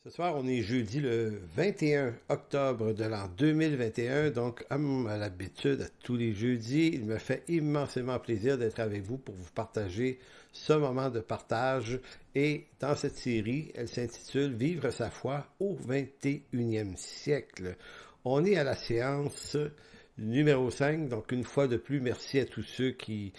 Ce soir, on est jeudi le 21 octobre de l'an 2021. Donc, comme à l'habitude, à tous les jeudis, il me fait immensément plaisir d'être avec vous pour vous partager ce moment de partage. Et dans cette série, elle s'intitule Vivre sa foi au 21e siècle. On est à la séance numéro 5. Donc, une fois de plus, merci à tous ceux qui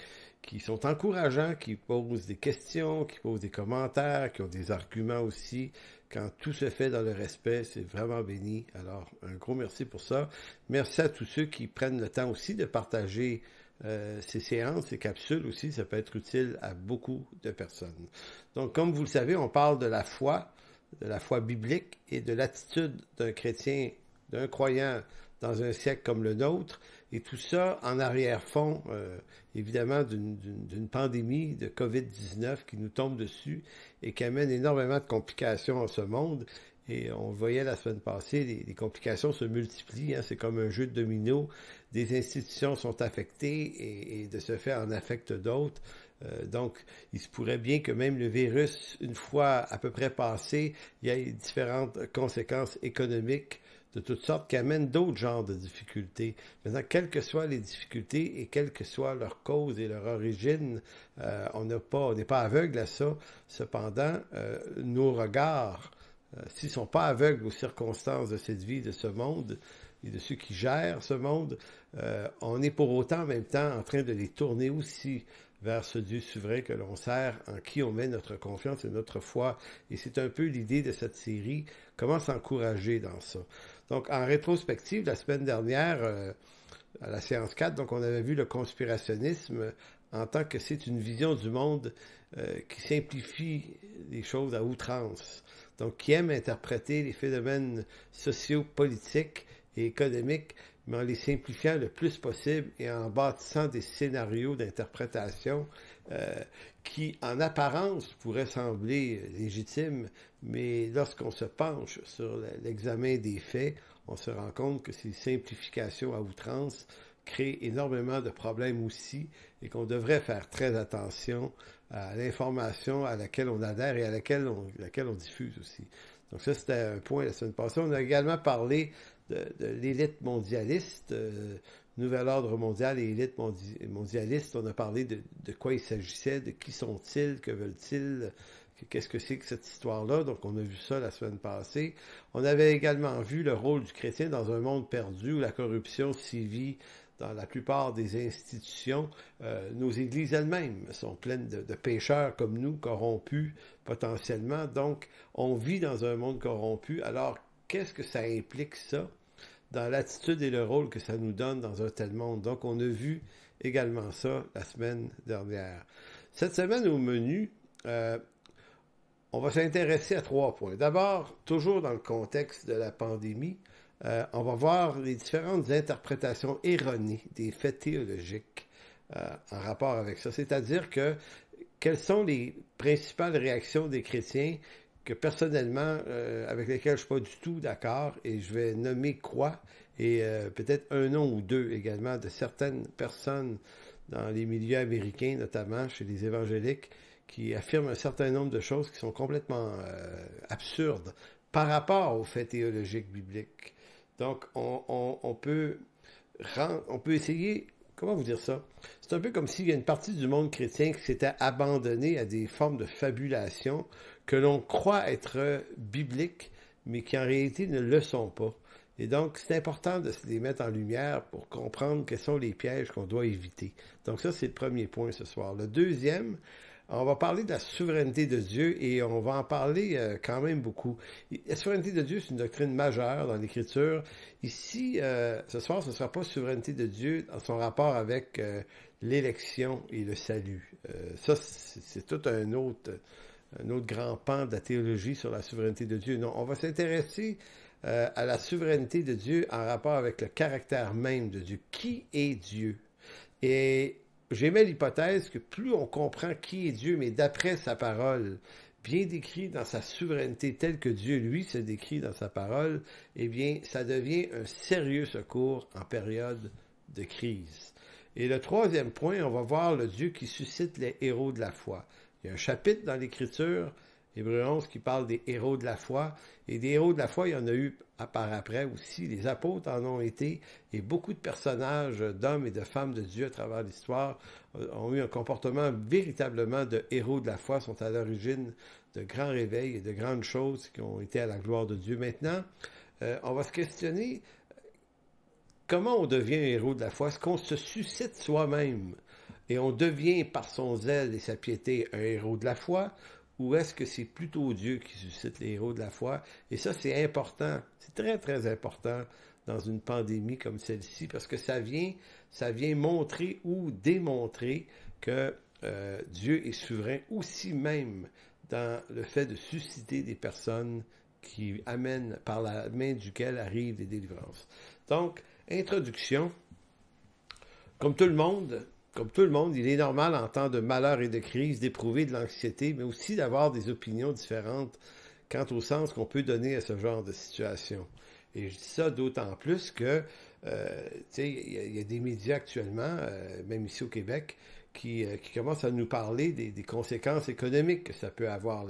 sont encourageants, qui posent des questions, qui posent des commentaires, qui ont des arguments aussi. Quand tout se fait dans le respect, c'est vraiment béni. Alors, un gros merci pour ça. Merci à tous ceux qui prennent le temps aussi de partager ces séances, ces capsules aussi. Ça peut être utile à beaucoup de personnes. Donc, comme vous le savez, on parle de la foi biblique et de l'attitude d'un chrétien, d'un croyant dans un siècle comme le nôtre. Et tout ça en arrière-fond, évidemment, d'une pandémie de COVID-19 qui nous tombe dessus et qui amène énormément de complications en ce monde. Et on le voyait la semaine passée, les complications se multiplient. Hein, c'est comme un jeu de dominos. Des institutions sont affectées et de ce fait en affectent d'autres. Donc, il se pourrait bien que même le virus, une fois à peu près passé, il y ait différentes conséquences économiques de toutes sortes qui amènent d'autres genres de difficultés. Maintenant, quelles que soient les difficultés et quelle que soit leur cause et leur origine, on n'est pas aveugle à ça. Cependant, nos regards, s'ils ne sont pas aveugles aux circonstances de cette vie, de ce monde et de ceux qui gèrent ce monde, on est pour autant en même temps en train de les tourner aussi vers ce Dieu souverain que l'on sert, en qui on met notre confiance et notre foi. Et c'est un peu l'idée de cette série, comment s'encourager dans ça. Donc, en rétrospective, la semaine dernière, à la séance 4, donc on avait vu le conspirationnisme en tant que c'est une vision du monde qui simplifie les choses à outrance. Donc, qui aime interpréter les phénomènes sociopolitiques et économiques, mais en les simplifiant le plus possible et en bâtissant des scénarios d'interprétation qui, en apparence, pourraient sembler légitimes, mais lorsqu'on se penche sur l'examen des faits, on se rend compte que ces simplifications à outrance créent énormément de problèmes aussi et qu'on devrait faire très attention à l'information à laquelle on adhère et à laquelle on diffuse aussi. Donc ça, c'était un point la semaine passée. On a également parlé de l'élite mondialiste, Nouvel Ordre mondial et élite mondialiste. On a parlé de quoi il s'agissait, de qui sont-ils, que veulent-ils, qu'est-ce que c'est que cette histoire-là. Donc on a vu ça la semaine passée. On avait également vu le rôle du chrétien dans un monde perdu où la corruption sévit dans la plupart des institutions. Nos églises elles-mêmes sont pleines de pécheurs comme nous, corrompus potentiellement. Donc on vit dans un monde corrompu. Alors qu'est-ce que ça implique ça dans l'attitude et le rôle que ça nous donne dans un tel monde? Donc, on a vu également ça la semaine dernière. Cette semaine, au menu, on va s'intéresser à 3 points. D'abord, toujours dans le contexte de la pandémie, on va voir les différentes interprétations erronées des faits théologiques en rapport avec ça. C'est-à-dire que quelles sont les principales réactions des chrétiens que personnellement, avec lesquels je ne suis pas du tout d'accord, et je vais nommer quoi, et peut-être un nom ou deux également de certaines personnes dans les milieux américains, notamment chez les évangéliques, qui affirment un certain nombre de choses qui sont complètement absurdes par rapport aux faits théologiques bibliques. Donc, on peut essayer. Comment vous dire ça? C'est un peu comme s'il y a une partie du monde chrétien qui s'était abandonnée à des formes de fabulation que l'on croit être bibliques, mais qui en réalité ne le sont pas. Et donc, c'est important de se les mettre en lumière pour comprendre quels sont les pièges qu'on doit éviter. Donc ça, c'est le premier point ce soir. Le deuxième, on va parler de la souveraineté de Dieu et on va en parler quand même beaucoup. La souveraineté de Dieu, c'est une doctrine majeure dans l'Écriture. Ici, ce soir, ce ne sera pas souveraineté de Dieu dans son rapport avec l'élection et le salut. Ça, c'est tout un autre grand pan de la théologie sur la souveraineté de Dieu. Non, on va s'intéresser à la souveraineté de Dieu en rapport avec le caractère même de Dieu. Qui est Dieu? Et j'émets l'hypothèse que plus on comprend qui est Dieu, mais d'après sa parole, bien décrit dans sa souveraineté telle que Dieu, lui, se décrit dans sa parole, eh bien, ça devient un sérieux secours en période de crise. Et le troisième point, on va voir le Dieu qui suscite les héros de la foi. Il y a un chapitre dans l'Écriture Hébreux 11 qui parle des héros de la foi. Et des héros de la foi, il y en a eu par après aussi. Les apôtres en ont été. Et beaucoup de personnages d'hommes et de femmes de Dieu à travers l'histoire ont eu un comportement véritablement de héros de la foi, sont à l'origine de grands réveils et de grandes choses qui ont été à la gloire de Dieu. Maintenant, on va se questionner comment on devient un héros de la foi. Est-ce qu'on se suscite soi-même et on devient par son zèle et sa piété un héros de la foi? Ou est-ce que c'est plutôt Dieu qui suscite les héros de la foi? Et ça, c'est important. C'est très, très important dans une pandémie comme celle-ci, parce que ça vient montrer ou démontrer que Dieu est souverain aussi même dans le fait de susciter des personnes qui amènent par la main duquel arrivent des délivrances. Donc, introduction. Comme tout le monde, il est normal en temps de malheur et de crise d'éprouver de l'anxiété, mais aussi d'avoir des opinions différentes quant au sens qu'on peut donner à ce genre de situation. Et je dis ça d'autant plus que, il y a des médias actuellement, même ici au Québec, qui commencent à nous parler des conséquences économiques que ça peut avoir,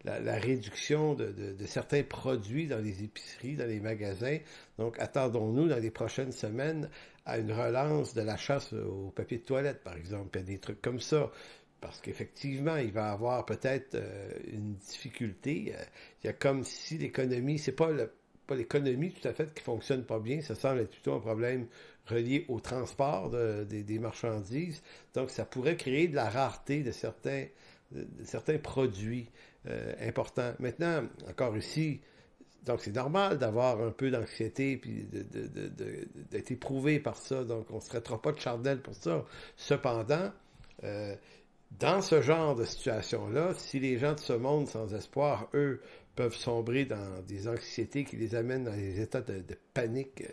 la réduction de certains produits dans les épiceries, dans les magasins. Donc, attendons-nous dans les prochaines semaines à une relance de la chasse au papier de toilette, par exemple, et des trucs comme ça. Parce qu'effectivement, il va y avoir peut-être une difficulté. Il y a comme si l'économie, c'est pas l'économie tout à fait qui fonctionne pas bien, ça semble être plutôt un problème relié au transport des marchandises. Donc, ça pourrait créer de la rareté de certains produits importants. Maintenant, encore ici, donc c'est normal d'avoir un peu d'anxiété puis d'être éprouvé par ça. Donc, on ne se traitera pas de chardelle pour ça. Cependant, dans ce genre de situation-là, si les gens de ce monde sans espoir, eux, peuvent sombrer dans des anxiétés qui les amènent dans des états de panique,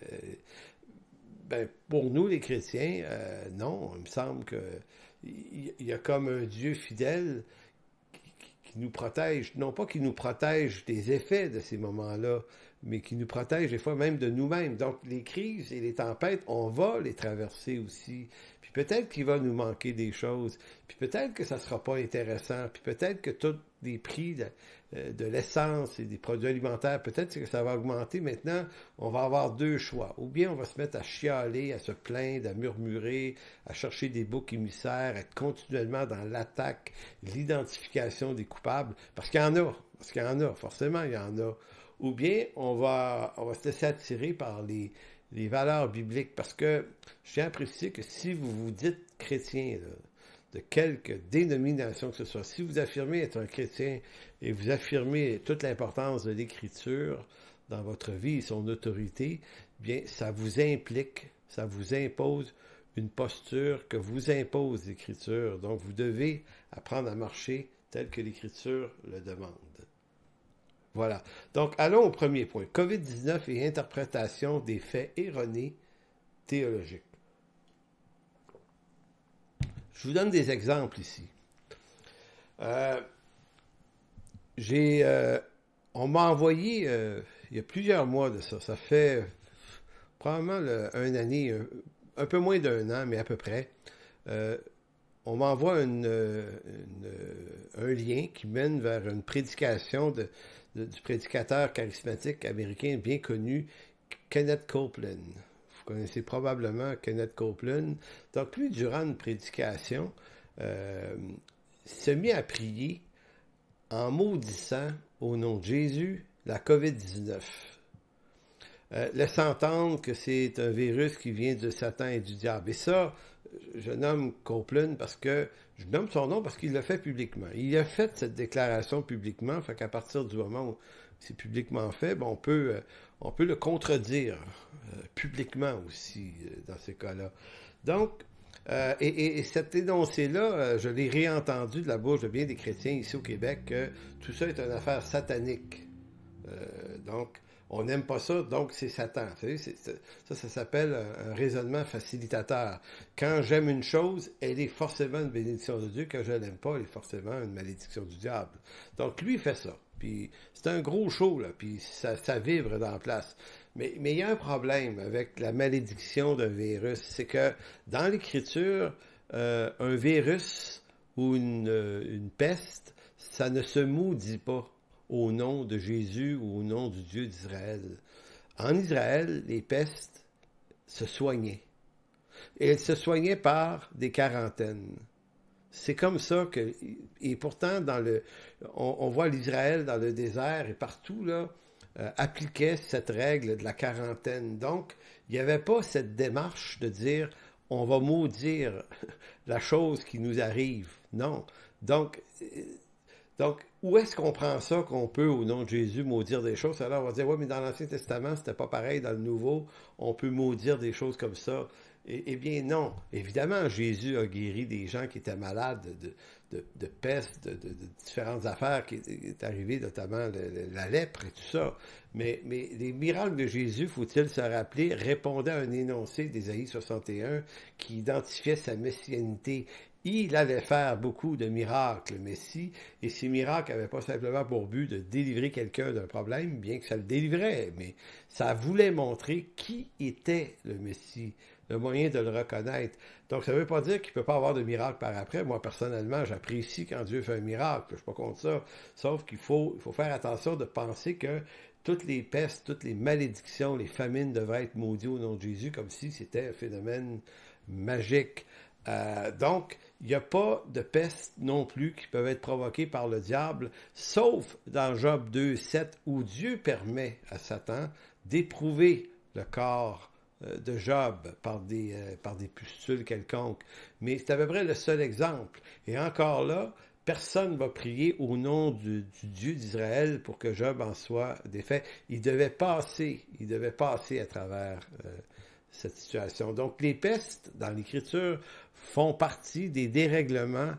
pour nous, les chrétiens, non, il me semble qu'il y a comme un Dieu fidèle qui nous protège, non pas qui nous protège des effets de ces moments-là, mais qui nous protège des fois même de nous-mêmes. Donc, les crises et les tempêtes, on va les traverser aussi. Puis peut-être qu'il va nous manquer des choses, puis peut-être que ça ne sera pas intéressant, puis peut-être que tous les prix de l'essence et des produits alimentaires, peut-être que ça va augmenter. Maintenant, on va avoir deux choix. Ou bien on va se mettre à chialer, à se plaindre, à murmurer, à chercher des boucs émissaires, être continuellement dans l'attaque, l'identification des coupables, parce qu'il y en a, forcément il y en a. Ou bien on va se laisser attirer par les valeurs bibliques, parce que je tiens à préciser que si vous vous dites chrétien, là, de quelque dénomination que ce soit, si vous affirmez être un chrétien et vous affirmez toute l'importance de l'Écriture dans votre vie et son autorité, bien, ça vous implique, ça vous impose une posture que vous impose l'Écriture. Donc, vous devez apprendre à marcher tel que l'Écriture le demande. Voilà. Donc, allons au premier point. COVID-19 et interprétation des faits erronés théologiques. Je vous donne des exemples ici. On m'a envoyé, il y a plusieurs mois de ça, ça fait probablement une année, un peu moins d'un an, mais à peu près. On m'envoie un lien qui mène vers une prédication du prédicateur charismatique américain bien connu, Kenneth Copeland. Vous connaissez probablement Kenneth Copeland. Donc, lui, durant une prédication, s'est mis à prier en maudissant au nom de Jésus la COVID-19. Laisse entendre que c'est un virus qui vient de Satan et du diable. Et ça, je nomme Copeland parce que, je nomme son nom parce qu'il l'a fait publiquement. Il a fait cette déclaration publiquement, fait qu'à partir du moment où c'est publiquement fait, on peut le contredire publiquement aussi dans ces cas-là. Donc, et cet énoncé-là, je l'ai réentendu de la bouche de bien des chrétiens ici au Québec, que tout ça est une affaire satanique. Donc, on n'aime pas ça, donc c'est Satan. Vous savez, ça s'appelle un raisonnement facilitateur. Quand j'aime une chose, elle est forcément une bénédiction de Dieu. Quand je l'aime pas, elle est forcément une malédiction du diable. Donc, lui, il fait ça. Puis, c'est un gros show, là, puis ça vibre dans la place. Mais il y a un problème avec la malédiction d'un virus. C'est que, dans l'Écriture, un virus ou une peste, ça ne se maudit pas au nom de Jésus ou au nom du Dieu d'Israël. En Israël, les pestes se soignaient. Et elles se soignaient par des quarantaines. C'est comme ça que... Et pourtant, on voit l'Israël dans le désert et partout, là, appliquait cette règle de la quarantaine. Donc, il n'y avait pas cette démarche de dire on va maudire la chose qui nous arrive. Non. Donc où est-ce qu'on prend ça qu'on peut, au nom de Jésus, maudire des choses? Alors, on va dire, oui, mais dans l'Ancien Testament, c'était pas pareil. Dans le Nouveau, on peut maudire des choses comme ça. Eh bien, non. Évidemment, Jésus a guéri des gens qui étaient malades de peste, de différentes affaires qui est arrivées, notamment la lèpre et tout ça. Mais les miracles de Jésus, faut-il se rappeler, répondaient à un énoncé d'Ésaïe 61 qui identifiait sa messianité. Il allait faire beaucoup de miracles, le Messie, et ces miracles n'avaient pas simplement pour but de délivrer quelqu'un d'un problème, bien que ça le délivrait, mais ça voulait montrer qui était le Messie, le moyen de le reconnaître. Donc, ça ne veut pas dire qu'il ne peut pas avoir de miracle par après. Moi, personnellement, j'apprécie quand Dieu fait un miracle, je ne suis pas contre ça, sauf qu'il faut faire attention de penser que toutes les pestes, toutes les malédictions, les famines devraient être maudites au nom de Jésus, comme si c'était un phénomène magique. Donc, il n'y a pas de peste non plus qui peuvent être provoquées par le diable, sauf dans Job 2,7, où Dieu permet à Satan d'éprouver le corps de Job par des pustules quelconques. Mais c'est à peu près le seul exemple. Et encore là, personne ne va prier au nom du Dieu d'Israël pour que Job en soit défait. Il devait passer à travers cette situation. Donc, les pestes, dans l'Écriture, font partie des dérèglements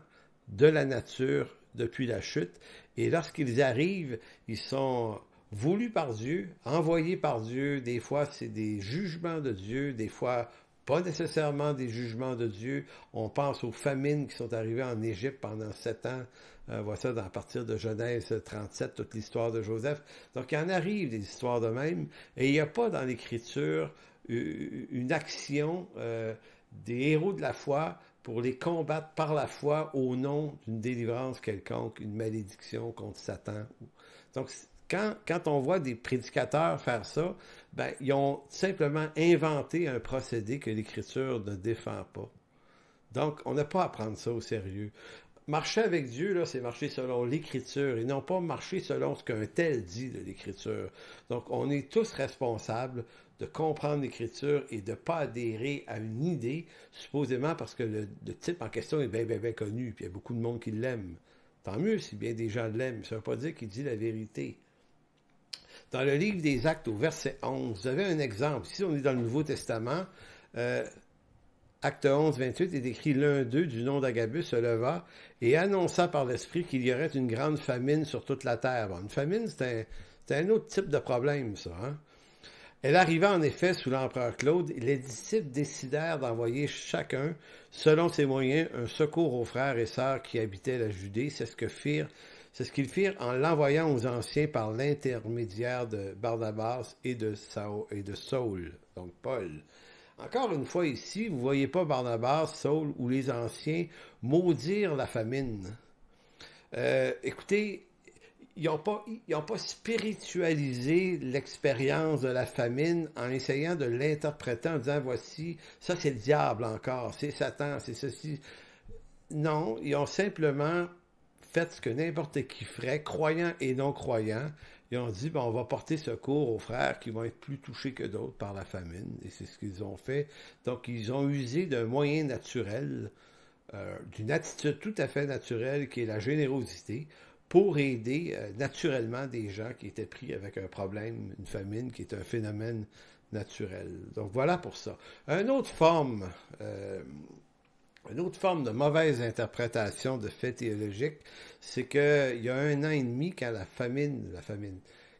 de la nature depuis la chute. Et lorsqu'ils arrivent, ils sont voulus par Dieu, envoyés par Dieu. Des fois, c'est des jugements de Dieu, des fois, pas nécessairement des jugements de Dieu. On pense aux famines qui sont arrivées en Égypte pendant 7 ans. On voit ça à partir de Genèse 37, toute l'histoire de Joseph. Donc, il en arrive des histoires de même. Et il n'y a pas dans l'Écriture une action des héros de la foi pour les combattre par la foi au nom d'une délivrance quelconque, une malédiction contre Satan. Donc, quand on voit des prédicateurs faire ça, ben, ils ont simplement inventé un procédé que l'Écriture ne défend pas. Donc, on n'a pas à prendre ça au sérieux. Marcher avec Dieu, là, c'est marcher selon l'Écriture et non pas marcher selon ce qu'un tel dit de l'Écriture. Donc, on est tous responsables de comprendre l'Écriture et de ne pas adhérer à une idée, supposément parce que le type en question est bien connu, puis il y a beaucoup de monde qui l'aime. Tant mieux si bien des gens l'aiment, ça ne veut pas dire qu'il dit la vérité. Dans le livre des Actes, au verset 11, vous avez un exemple. Ici, on est dans le Nouveau Testament. Acte 11, 28 est écrit « L'un d'eux, du nom d'Agabus, se leva et annonça par l'Esprit qu'il y aurait une grande famine sur toute la terre. » Bon, une famine, c'est un autre type de problème, ça. Hein? Elle arriva en effet sous l'empereur Claude. Les disciples décidèrent d'envoyer chacun, selon ses moyens, un secours aux frères et sœurs qui habitaient la Judée. C'est ce qu'ils firent en l'envoyant aux anciens par l'intermédiaire de Barnabas et de Saul, donc Paul. Encore une fois ici, vous ne voyez pas Barnabas, Saul ou les anciens maudire la famine. Écoutez, ils n'ont pas spiritualisé l'expérience de la famine en essayant de l'interpréter en disant, voici, ça c'est le diable encore, c'est Satan, c'est ceci. Non, ils ont simplement fait ce que n'importe qui ferait, croyants et non croyants. Ils ont dit, on va porter secours aux frères qui vont être plus touchés que d'autres par la famine. Et c'est ce qu'ils ont fait. Donc, ils ont usé d'un moyen naturel, d'une attitude tout à fait naturelle qui est la générosité, pour aider naturellement des gens qui étaient pris avec un problème, une famine, qui est un phénomène naturel. Donc, voilà pour ça. Une autre forme de mauvaise interprétation de faits théologiques, c'est qu'il y a 1 an et demi, quand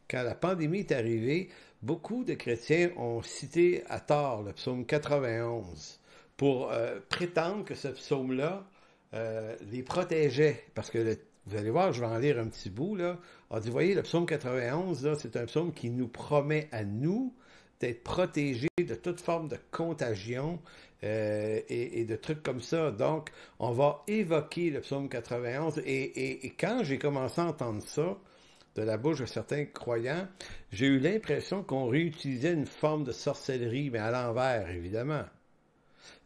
quand la pandémie est arrivée, beaucoup de chrétiens ont cité à tort le psaume 91 pour prétendre que ce psaume-là les protégeait. Parce que vous allez voir, je vais en lire un petit bout, là. On dit, voyez, le psaume 91, là, c'est un psaume qui nous promet à nous d'être protégé de toute forme de contagion et de trucs comme ça. Donc, on va évoquer le psaume 91 et quand j'ai commencé à entendre ça de la bouche de certains croyants, j'ai eu l'impression qu'on réutilisait une forme de sorcellerie, mais à l'envers, évidemment.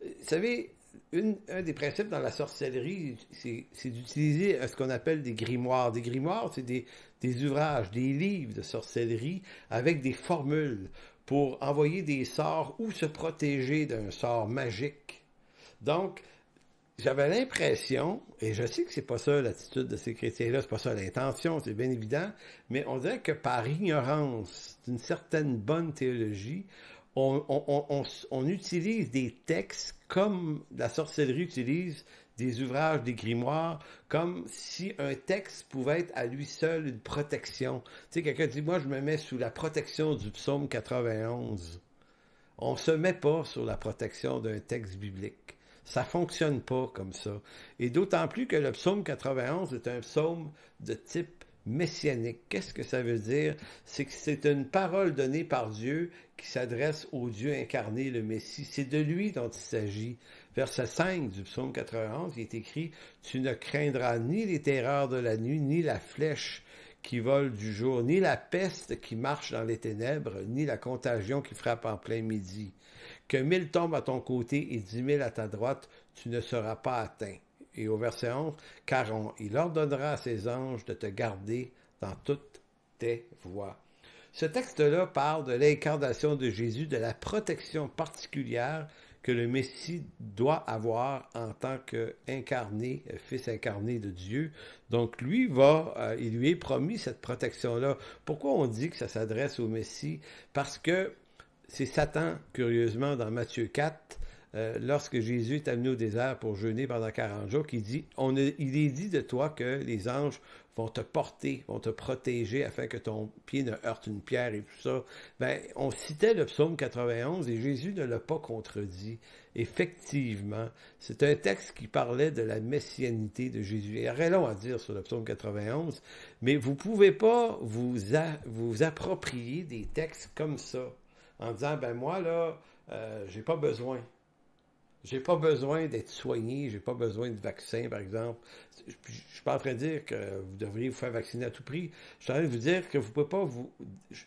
Vous savez, un des principes dans la sorcellerie, c'est d'utiliser ce qu'on appelle des grimoires. Des grimoires, c'est des ouvrages, des livres de sorcellerie avec des formules pour envoyer des sorts ou se protéger d'un sort magique. Donc, j'avais l'impression, et je sais que c'est pas ça l'attitude de ces chrétiens-là, c'est pas ça l'intention, c'est bien évident, mais on dirait que par ignorance d'une certaine bonne théologie, on utilise des textes comme la sorcellerie utilise des ouvrages, des grimoires, comme si un texte pouvait être à lui seul une protection. Tu sais, quelqu'un dit, moi je me mets sous la protection du psaume 91. On ne se met pas sur la protection d'un texte biblique. Ça ne fonctionne pas comme ça. Et d'autant plus que le psaume 91 est un psaume de type messianique. Qu'est-ce que ça veut dire? C'est que c'est une parole donnée par Dieu qui s'adresse au Dieu incarné, le Messie. C'est de lui dont il s'agit. Verset 5 du psaume 91, il est écrit « Tu ne craindras ni les terreurs de la nuit, ni la flèche qui vole du jour, ni la peste qui marche dans les ténèbres, ni la contagion qui frappe en plein midi. Que 1000 tombent à ton côté et 10 000 à ta droite, tu ne seras pas atteint. » Et au verset 11, « Car il ordonnera à ses anges de te garder dans toutes tes voies. » Ce texte-là parle de l'incarnation de Jésus, de la protection particulière que le Messie doit avoir en tant qu'incarné, fils incarné de Dieu. Donc lui il lui est promis cette protection-là. Pourquoi on dit que ça s'adresse au Messie? Parce que c'est Satan, curieusement, dans Matthieu 4, lorsque Jésus est amené au désert pour jeûner pendant 40 jours, qui dit, il est dit de toi que les anges vont te porter, vont te protéger afin que ton pied ne heurte une pierre et tout ça. Ben, on citait le psaume 91 et Jésus ne l'a pas contredit. Effectivement, c'est un texte qui parlait de la messianité de Jésus. Il y a rien long à dire sur le psaume 91, mais vous pouvez pas vous approprier des textes comme ça en disant, ben moi là, j'ai pas besoin. J'ai pas besoin d'être soigné, j'ai pas besoin de vaccin, par exemple. Je suis pas en train de dire que vous devriez vous faire vacciner à tout prix. Je suis en train de vous dire que vous pouvez pas vous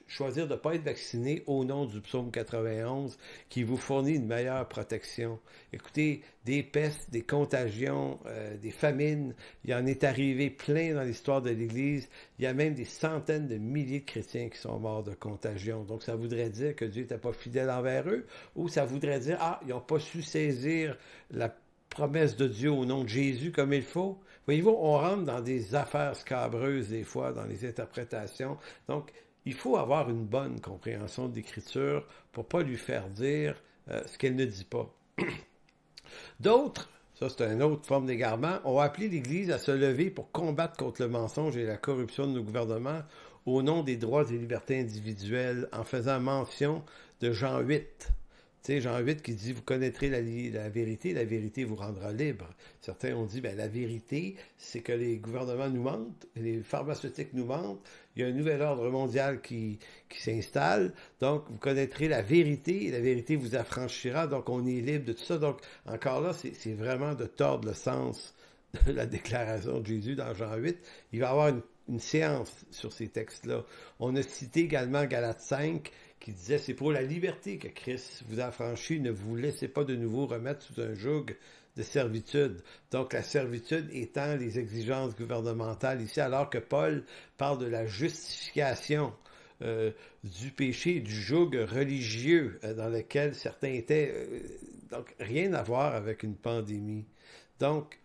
choisir de pas être vacciné au nom du psaume 91 qui vous fournit une meilleure protection. Écoutez, des pestes, des contagions, des famines, il en est arrivé plein dans l'histoire de l'Église. Il y a même des centaines de milliers de chrétiens qui sont morts de contagion. Donc ça voudrait dire que Dieu n'était pas fidèle envers eux, ou ça voudrait dire, ils n'ont pas su saisir la promesse de Dieu au nom de Jésus comme il faut. Voyez-vous, on rentre dans des affaires scabreuses des fois, dans les interprétations. Donc, il faut avoir une bonne compréhension de l'Écriture pour pas lui faire dire ce qu'elle ne dit pas. D'autres, ça c'est une autre forme d'égarement, ont appelé l'Église à se lever pour combattre contre le mensonge et la corruption de nos gouvernements au nom des droits et libertés individuelles en faisant mention de Jean 8. Tu sais, Jean 8 qui dit, vous connaîtrez la vérité vous rendra libre. Certains ont dit, la vérité, c'est que les gouvernements nous mentent, les pharmaceutiques nous mentent, il y a un nouvel ordre mondial qui s'installe, donc vous connaîtrez la vérité, et la vérité vous affranchira, donc on est libre de tout ça. Donc, encore là, c'est vraiment de tordre le sens de la déclaration de Jésus dans Jean 8. Il va y avoir une séance sur ces textes-là. On a cité également Galates 5, qui disait, c'est pour la liberté que Christ vous a affranchi, ne vous laissez pas de nouveau remettre sous un joug de servitude. Donc la servitude étant les exigences gouvernementales ici, alors que Paul parle de la justification du péché et du joug religieux dans lequel certains étaient. Donc rien à voir avec une pandémie. Donc,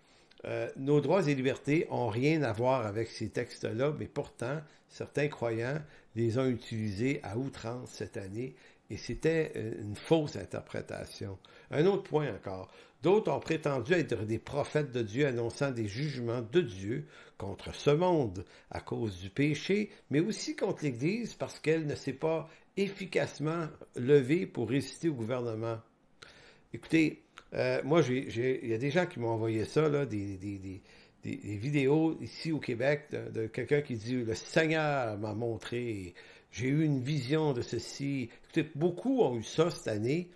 nos droits et libertés ont rien à voir avec ces textes-là, mais pourtant, certains croyants les ont utilisés à outrance cette année, et c'était une fausse interprétation. Un autre point encore. D'autres ont prétendu être des prophètes de Dieu annonçant des jugements de Dieu contre ce monde à cause du péché, mais aussi contre l'Église parce qu'elle ne s'est pas efficacement levée pour résister au gouvernement. Écoutez, moi, il y a des gens qui m'ont envoyé ça, là, des vidéos ici au Québec de quelqu'un qui dit « Le Seigneur m'a montré, j'ai eu une vision de ceci. Écoutez, beaucoup ont eu ça cette année,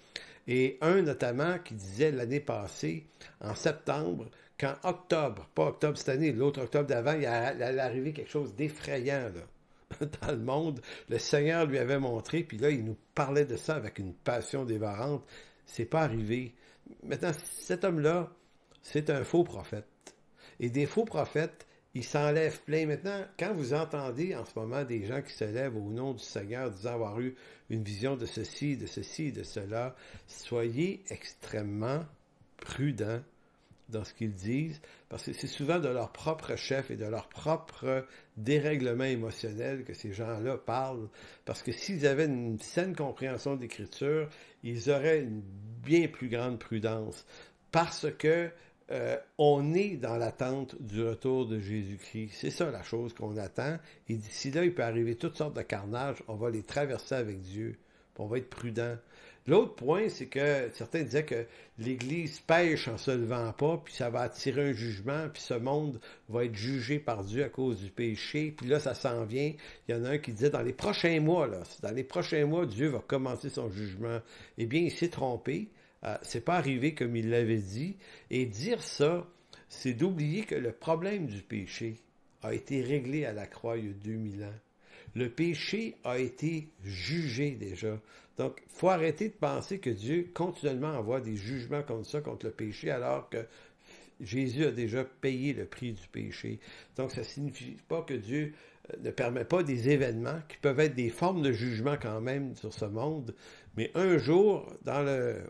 et un notamment qui disait l'année passée, en septembre, qu'en octobre, pas octobre cette année, l'autre octobre d'avant, il allait arriver quelque chose d'effrayant là, dans le monde. Le Seigneur lui avait montré, puis là, il nous parlait de ça avec une passion dévorante. C'est pas arrivé. Maintenant, cet homme-là, c'est un faux prophète. Et des faux prophètes, ils s'enlèvent plein. Maintenant, quand vous entendez en ce moment des gens qui se lèvent au nom du Seigneur disant avoir eu une vision de ceci, de ceci, de cela, soyez extrêmement prudents dans ce qu'ils disent, parce que c'est souvent de leur propre chef et de leur propre dérèglement émotionnel que ces gens-là parlent, parce que s'ils avaient une saine compréhension de l'Écriture, ils auraient une bien plus grande prudence, parce que on est dans l'attente du retour de Jésus-Christ. C'est ça la chose qu'on attend, et d'ici là, il peut arriver toutes sortes de carnages, on va les traverser avec Dieu, puis on va être prudent. L'autre point, c'est que certains disaient que l'Église pêche en se levant pas, puis ça va attirer un jugement, puis ce monde va être jugé par Dieu à cause du péché, puis là, ça s'en vient. Il y en a un qui disait, dans les prochains mois, Dieu va commencer son jugement. Eh bien, il s'est trompé. C'est pas arrivé comme il l'avait dit. Et dire ça, c'est d'oublier que le problème du péché a été réglé à la croix il y a 2000 ans. Le péché a été jugé déjà. Donc, il faut arrêter de penser que Dieu continuellement envoie des jugements comme ça contre le péché, alors que Jésus a déjà payé le prix du péché. Donc, ça ne signifie pas que Dieu ne permet pas des événements qui peuvent être des formes de jugement quand même sur ce monde, mais un jour,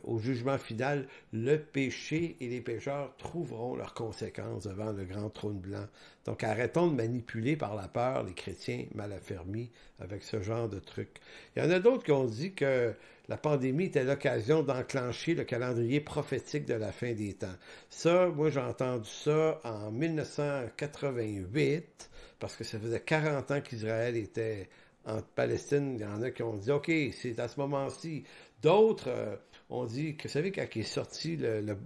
au jugement final, le péché et les pécheurs trouveront leurs conséquences devant le grand trône blanc. Donc arrêtons de manipuler par la peur les chrétiens mal affermis avec ce genre de trucs. Il y en a d'autres qui ont dit que la pandémie était l'occasion d'enclencher le calendrier prophétique de la fin des temps. Ça, moi j'ai entendu ça en 1988, parce que ça faisait 40 ans qu'Israël était en Palestine. Il y en a qui ont dit, OK, c'est à ce moment-ci. D'autres ont dit que, vous savez, quand il est sorti le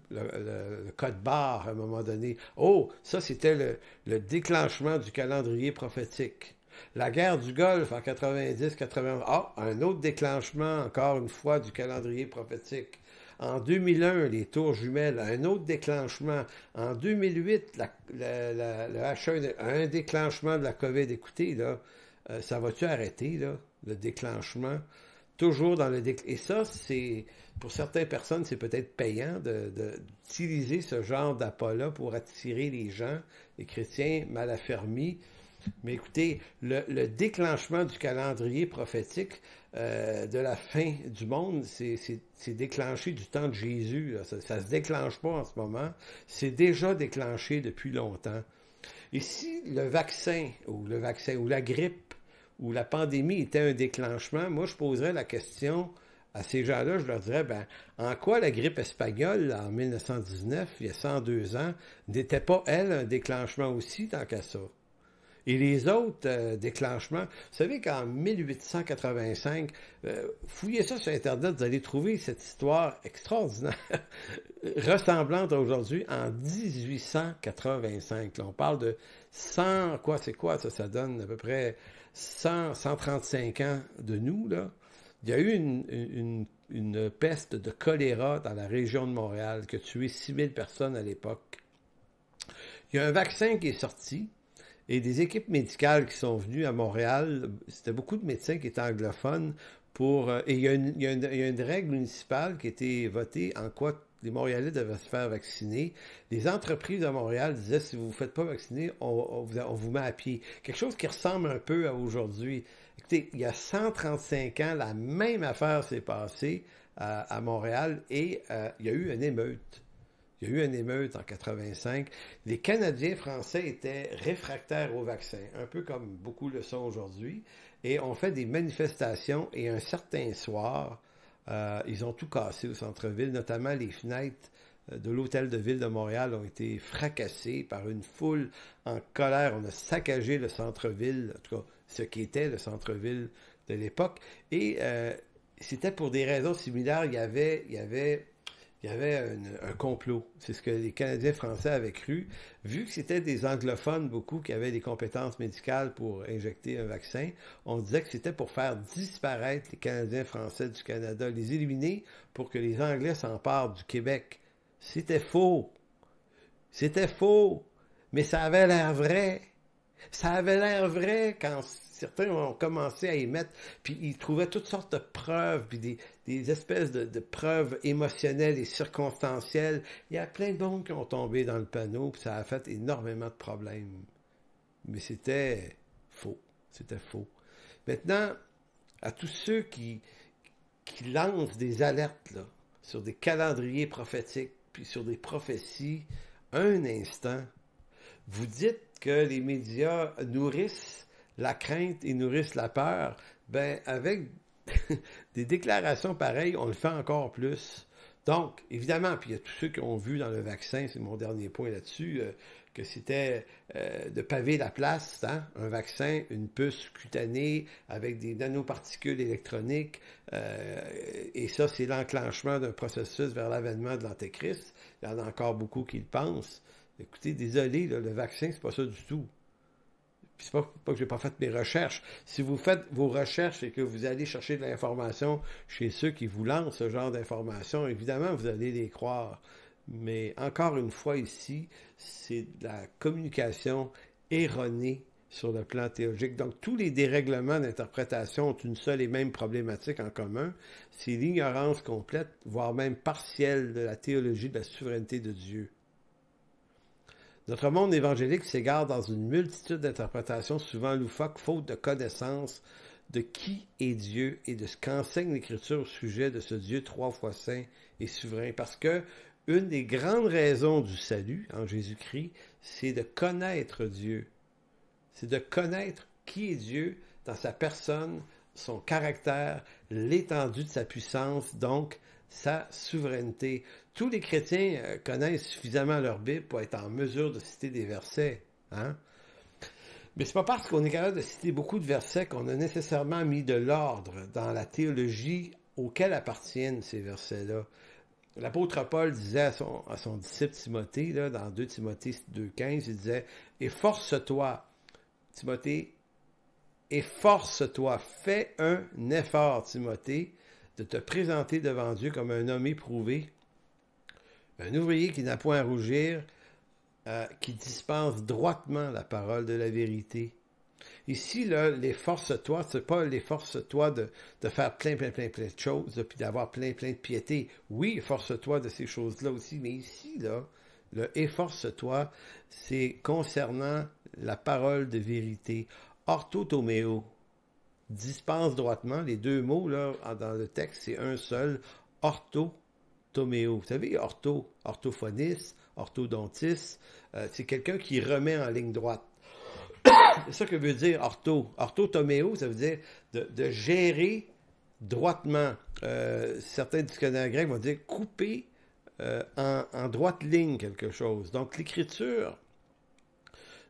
code barre à un moment donné, oh, ça c'était le déclenchement du calendrier prophétique. La guerre du Golfe en 90-91, un autre déclenchement, encore une fois, du calendrier prophétique. En 2001, les tours jumelles, un autre déclenchement. En 2008, le H1, un déclenchement de la COVID. Écoutez, là, ça va-tu arrêter, là, le déclenchement? Toujours dans le déclenchement. Et ça, c'est, pour certaines personnes, c'est peut-être payant d'utiliser ce genre d'appât-là pour attirer les gens, les chrétiens mal affermis. Mais écoutez, le déclenchement du calendrier prophétique de la fin du monde, c'est déclenché du temps de Jésus. Là. Ça se déclenche pas en ce moment. C'est déjà déclenché depuis longtemps. Et si le vaccin ou la grippe ou la pandémie était un déclenchement, moi je poserais la question à ces gens-là, je leur dirais, en quoi la grippe espagnole en 1919, il y a 102 ans, n'était pas, elle, un déclenchement aussi tant qu'à ça? Et les autres déclenchements, vous savez qu'en 1885, fouillez ça sur Internet, vous allez trouver cette histoire extraordinaire, ressemblante à aujourd'hui, en 1885. Là, on parle de 100, c'est quoi ça? Ça donne à peu près 135 ans de nous, là. Il y a eu une peste de choléra dans la région de Montréal qui a tué 6000 personnes à l'époque. Il y a un vaccin qui est sorti, et des équipes médicales qui sont venues à Montréal, c'était beaucoup de médecins qui étaient anglophones, et il y a une règle municipale qui a été votée en quoi les Montréalais devaient se faire vacciner. Les entreprises de Montréal disaient, si vous ne vous faites pas vacciner, on vous met à pied. Quelque chose qui ressemble un peu à aujourd'hui. Écoutez, il y a 135 ans, la même affaire s'est passée à Montréal, et il y a eu une émeute. Il y a eu une émeute en 85. Les Canadiens français étaient réfractaires au vaccin, un peu comme beaucoup le sont aujourd'hui, et ont fait des manifestations, et un certain soir, ils ont tout cassé au centre-ville, notamment les fenêtres de l'hôtel de ville de Montréal ont été fracassées par une foule en colère. On a saccagé le centre-ville, en tout cas ce qui était le centre-ville de l'époque, et c'était pour des raisons similaires. Il y avait il y avait un complot. C'est ce que les Canadiens français avaient cru. Vu que c'était des anglophones beaucoup qui avaient des compétences médicales pour injecter un vaccin, on disait que c'était pour faire disparaître les Canadiens français du Canada, les éliminer pour que les Anglais s'emparent du Québec. C'était faux. C'était faux. Mais ça avait l'air vrai. Ça avait l'air vrai quand certains ont commencé à émettre, puis ils trouvaient toutes sortes de preuves, puis des espèces de preuves émotionnelles et circonstancielles. Il y a plein de monde qui ont tombé dans le panneau, puis ça a fait énormément de problèmes. Mais c'était faux. C'était faux. Maintenant, à tous ceux qui lancent des alertes là, sur des calendriers prophétiques, puis sur des prophéties, un instant, vous dites que les médias nourrissent la crainte et nourrissent la peur, ben avec des déclarations pareilles, on le fait encore plus. Donc, évidemment, puis il y a tous ceux qui ont vu dans le vaccin, c'est mon dernier point là-dessus, que c'était de paver la place, hein? Un vaccin, une puce cutanée avec des nanoparticules électroniques, et ça, c'est l'enclenchement d'un processus vers l'avènement de l'Antéchrist. Il y en a encore beaucoup qui le pensent. Écoutez, désolé, là, le vaccin, c'est pas ça du tout. Puis c'est pas que j'ai pas fait mes recherches. Si vous faites vos recherches et que vous allez chercher de l'information chez ceux qui vous lancent ce genre d'informations, évidemment, vous allez les croire. Mais encore une fois ici, c'est de la communication erronée sur le plan théologique. Donc, tous les dérèglements d'interprétation ont une seule et même problématique en commun, c'est l'ignorance complète, voire même partielle de la théologie de la souveraineté de Dieu. Notre monde évangélique s'égare dans une multitude d'interprétations souvent loufoques, faute de connaissance de qui est Dieu et de ce qu'enseigne l'Écriture au sujet de ce Dieu 3 fois saint et souverain. Parce que une des grandes raisons du salut en Jésus-Christ, c'est de connaître Dieu. C'est de connaître qui est Dieu dans sa personne, son caractère, l'étendue de sa puissance, donc sa souveraineté. Tous les chrétiens connaissent suffisamment leur Bible pour être en mesure de citer des versets. Hein? Mais c'est pas parce qu'on est capable de citer beaucoup de versets qu'on a nécessairement mis de l'ordre dans la théologie auquel appartiennent ces versets-là. L'apôtre Paul disait à son disciple Timothée, là, dans 2 Timothée 2,15, il disait « Efforce-toi, Timothée, efforce-toi, fais un effort, Timothée, de te présenter devant Dieu comme un homme éprouvé, un ouvrier qui n'a point à rougir, qui dispense droitement la parole de la vérité. » Ici, là, l'efforce-toi, c'est pas l'efforce-toi de faire plein de choses, puis d'avoir plein de piété. Oui, efforce-toi de ces choses-là aussi, mais ici, là, le efforce-toi, c'est concernant la parole de vérité. Orthotoméo, dispense droitement, les deux mots, là, dans le texte, c'est un seul, orthotoméo. Vous savez, orthophoniste, orthodontiste, c'est quelqu'un qui remet en ligne droite. C'est ça que veut dire orthotoméo, ça veut dire de gérer droitement. Certains dictionnaires grecs vont dire couper en droite ligne quelque chose. Donc l'écriture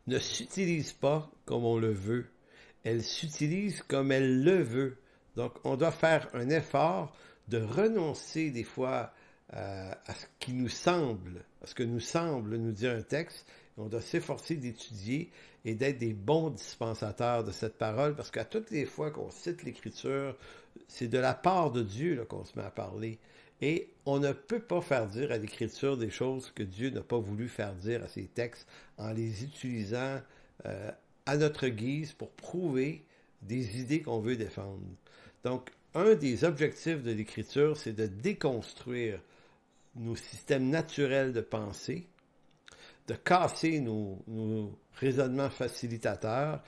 ne s'utilise pas comme on le veut. Elle s'utilise comme elle le veut. Donc on doit faire un effort de renoncer des fois à ce qui nous semble, à ce que nous semble nous dire un texte. On doit s'efforcer d'étudier et d'être des bons dispensateurs de cette parole, parce qu'à toutes les fois qu'on cite l'Écriture, c'est de la part de Dieu là, qu'on se met à parler. Et on ne peut pas faire dire à l'Écriture des choses que Dieu n'a pas voulu faire dire à ses textes en les utilisant à notre guise pour prouver des idées qu'on veut défendre. Donc, un des objectifs de l'Écriture, c'est de déconstruire nos systèmes naturels de pensée, de casser nos raisonnements facilitateurs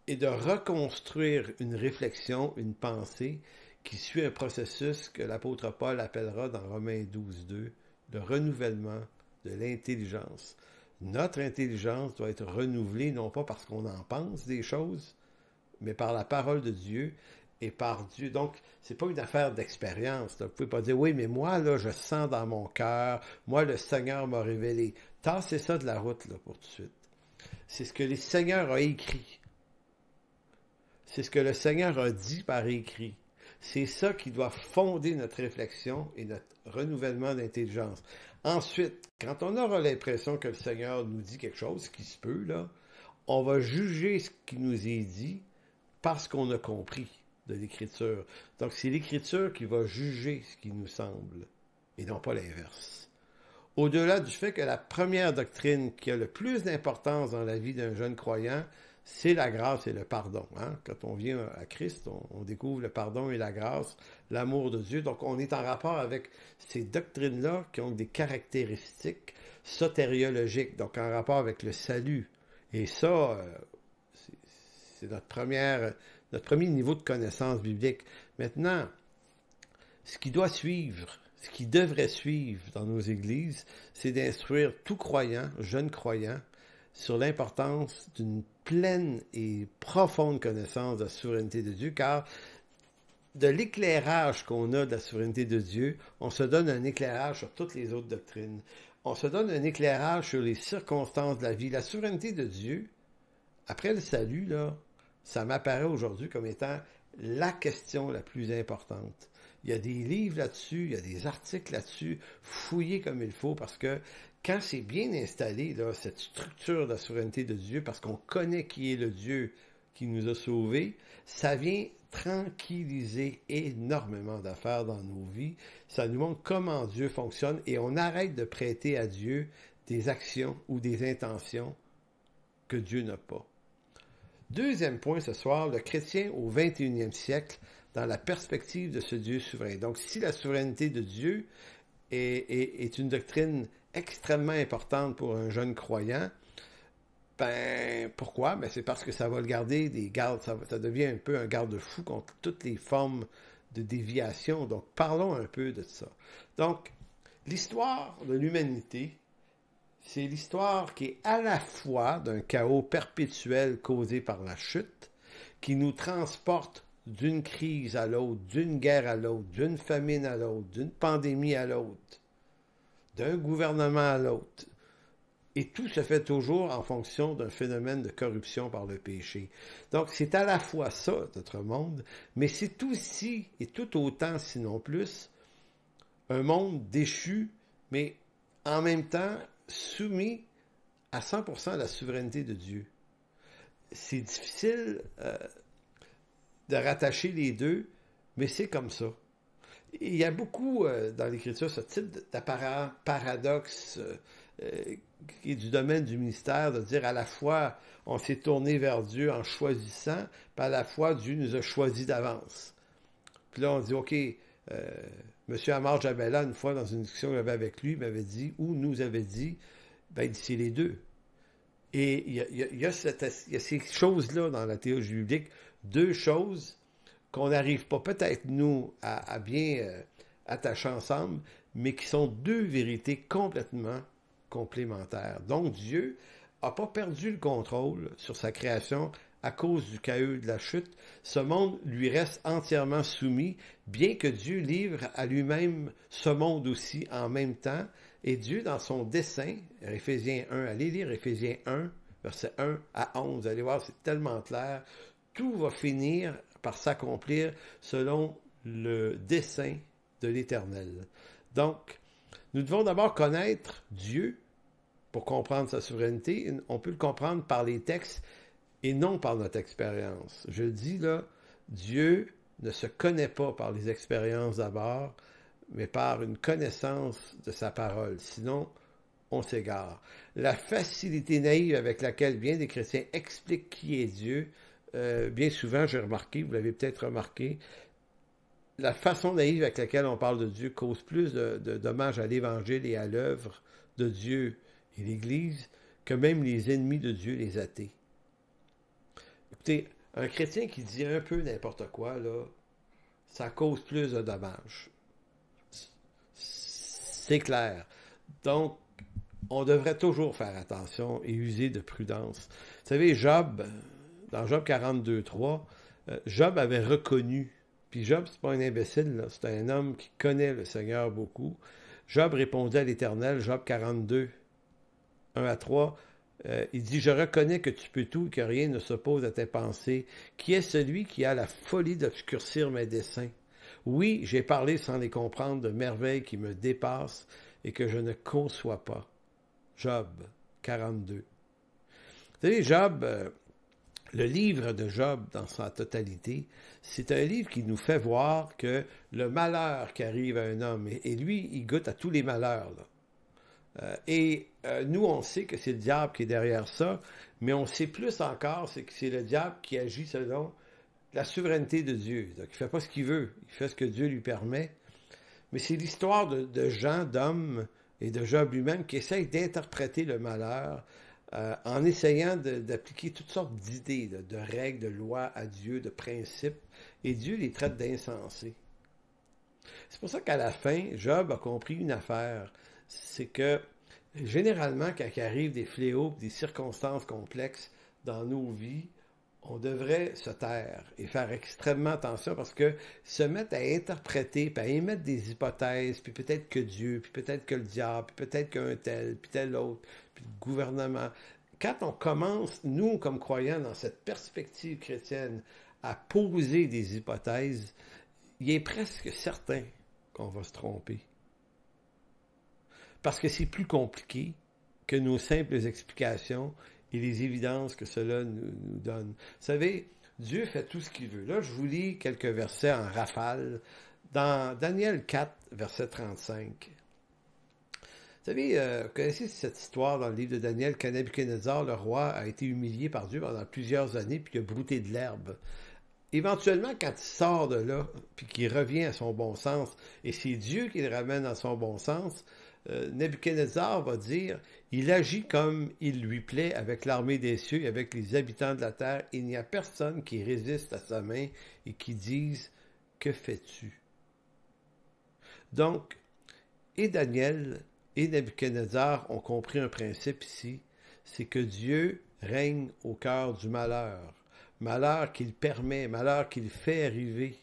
et de reconstruire une réflexion, une pensée qui suit un processus que l'apôtre Paul appellera dans Romains 12,2, le renouvellement de l'intelligence. Notre intelligence doit être renouvelée, non pas parce qu'on en pense des choses, mais par la parole de Dieu et par Dieu. Donc, c'est pas une affaire d'expérience. Vous pouvez pas dire, oui, mais moi, là, je sens dans mon cœur, moi, le Seigneur m'a révélé. Tassez ça de la route, là, pour tout de suite. C'est ce que le Seigneur a écrit. C'est ce que le Seigneur a dit par écrit. C'est ça qui doit fonder notre réflexion et notre renouvellement d'intelligence. Ensuite, quand on aura l'impression que le Seigneur nous dit quelque chose, ce qui se peut, là, on va juger ce qui nous est dit parce qu'on a compris de l'Écriture. Donc, c'est l'Écriture qui va juger ce qui nous semble, et non pas l'inverse. Au-delà du fait que la première doctrine qui a le plus d'importance dans la vie d'un jeune croyant, c'est la grâce et le pardon. Hein? Quand on vient à Christ, on découvre le pardon et la grâce, l'amour de Dieu. Donc, on est en rapport avec ces doctrines-là qui ont des caractéristiques sotériologiques, donc en rapport avec le salut. Et ça, c'est notre premier niveau de connaissance biblique. Maintenant, ce qui doit suivre, ce qui devrait suivre dans nos églises, c'est d'instruire tout croyant, jeune croyant, sur l'importance d'une pleine et profonde connaissance de la souveraineté de Dieu, car de l'éclairage qu'on a de la souveraineté de Dieu, on se donne un éclairage sur toutes les autres doctrines. On se donne un éclairage sur les circonstances de la vie. La souveraineté de Dieu, après le salut, là, ça m'apparaît aujourd'hui comme étant la question la plus importante. Il y a des livres là-dessus, il y a des articles là-dessus, fouillez comme il faut, parce que quand c'est bien installé, là, cette structure de la souveraineté de Dieu, parce qu'on connaît qui est le Dieu qui nous a sauvés, ça vient tranquilliser énormément d'affaires dans nos vies. Ça nous montre comment Dieu fonctionne et on arrête de prêter à Dieu des actions ou des intentions que Dieu n'a pas. Deuxième point ce soir, le chrétien au 21e siècle dans la perspective de ce Dieu souverain. Donc, si la souveraineté de Dieu est une doctrine extrêmement importante pour un jeune croyant, ben, pourquoi? Ben, c'est parce que ça va le garder des gardes, ça devient un peu un garde-fou contre toutes les formes de déviation. Donc, parlons un peu de ça. Donc, l'histoire de l'humanité, c'est l'histoire qui est à la fois d'un chaos perpétuel causé par la chute, qui nous transporte d'une crise à l'autre, d'une guerre à l'autre, d'une famine à l'autre, d'une pandémie à l'autre, d'un gouvernement à l'autre. Et tout se fait toujours en fonction d'un phénomène de corruption par le péché. Donc, c'est à la fois ça, notre monde, mais c'est aussi, et tout autant, sinon plus, un monde déchu, mais en même temps soumis à 100% à la souveraineté de Dieu. C'est difficile de rattacher les deux, mais c'est comme ça. Il y a beaucoup dans l'Écriture ce type paradoxe qui est du domaine du ministère, de dire à la fois on s'est tourné vers Dieu en choisissant, puis à la fois Dieu nous a choisis d'avance. Puis là on dit ok, M. Amar Jabella, une fois dans une discussion que j'avais avec lui, m'avait dit, ou nous avait dit, ben c'est les deux. Et il y a ces choses-là dans la théologie biblique, deux choses qu'on n'arrive pas peut-être nous à bien attacher ensemble, mais qui sont deux vérités complètement complémentaires. Donc Dieu n'a pas perdu le contrôle sur sa création à cause du chaos de la chute. Ce monde lui reste entièrement soumis, bien que Dieu livre à lui-même ce monde aussi en même temps. Et Dieu, dans son dessein, Éphésiens 1, allez lire Éphésiens 1, versets 1 à 11, allez voir, c'est tellement clair. Tout va finir par s'accomplir selon le dessein de l'Éternel. Donc, nous devons d'abord connaître Dieu pour comprendre sa souveraineté. On peut le comprendre par les textes et non par notre expérience. Je le dis là, Dieu ne se connaît pas par les expériences d'abord, mais par une connaissance de sa parole. Sinon, on s'égare. La facilité naïve avec laquelle bien des chrétiens expliquent qui est Dieu, bien souvent, j'ai remarqué, vous l'avez peut-être remarqué, la façon naïve avec laquelle on parle de Dieu cause plus de dommages à l'Évangile et à l'œuvre de Dieu et l'Église que même les ennemis de Dieu, les athées. Écoutez, un chrétien qui dit un peu n'importe quoi, là, ça cause plus de dommages. C'est clair. Donc, on devrait toujours faire attention et user de prudence. Vous savez, Job, dans Job 42.3, Job avait reconnu, puis Job, c'est pas un imbécile, là, c'est un homme qui connaît le Seigneur beaucoup. Job répondait à l'Éternel, Job 42, 1 à 3, Il dit, je reconnais que tu peux tout et que rien ne s'oppose à tes pensées. Qui est celui qui a la folie d'obscurcir mes desseins? Oui, j'ai parlé sans les comprendre de merveilles qui me dépassent et que je ne conçois pas. Job 42. Vous savez, Job, le livre de Job dans sa totalité, c'est un livre qui nous fait voir que le malheur qui arrive à un homme, et lui, il goûte à tous les malheurs, là. Nous, on sait que c'est le diable qui est derrière ça, mais on sait plus encore, c'est que c'est le diable qui agit selon la souveraineté de Dieu. Donc, il ne fait pas ce qu'il veut, il fait ce que Dieu lui permet. Mais c'est l'histoire de gens, d'hommes et de Job lui-même qui essayent d'interpréter le malheur en essayant d'appliquer toutes sortes d'idées, de règles, de lois à Dieu, de principes, et Dieu les traite d'insensés. C'est pour ça qu'à la fin, Job a compris une affaire, c'est que généralement, quand il arrive des fléaux, des circonstances complexes dans nos vies, on devrait se taire et faire extrêmement attention parce que se mettre à interpréter, puis à émettre des hypothèses, puis peut-être que Dieu, puis peut-être que le diable, puis peut-être qu'un tel, puis tel autre, puis le gouvernement. Quand on commence, nous, comme croyants, dans cette perspective chrétienne, à poser des hypothèses, il est presque certain qu'on va se tromper. Parce que c'est plus compliqué que nos simples explications et les évidences que cela nous donne. Vous savez, Dieu fait tout ce qu'il veut. Là, je vous lis quelques versets en rafale. Dans Daniel 4, verset 35. Vous savez, vous connaissez cette histoire dans le livre de Daniel, quand Nebuchadnezzar, le roi, a été humilié par Dieu pendant plusieurs années, puis il a brouté de l'herbe. Éventuellement, quand il sort de là, puis qu'il revient à son bon sens, et c'est Dieu qui le ramène à son bon sens, Nebuchadnezzar va dire, il agit comme il lui plaît avec l'armée des cieux et avec les habitants de la terre. Il n'y a personne qui résiste à sa main et qui dise, que fais-tu? Donc, et Daniel et Nebuchadnezzar ont compris un principe ici, c'est que Dieu règne au cœur du malheur. Malheur qu'il permet, malheur qu'il fait arriver.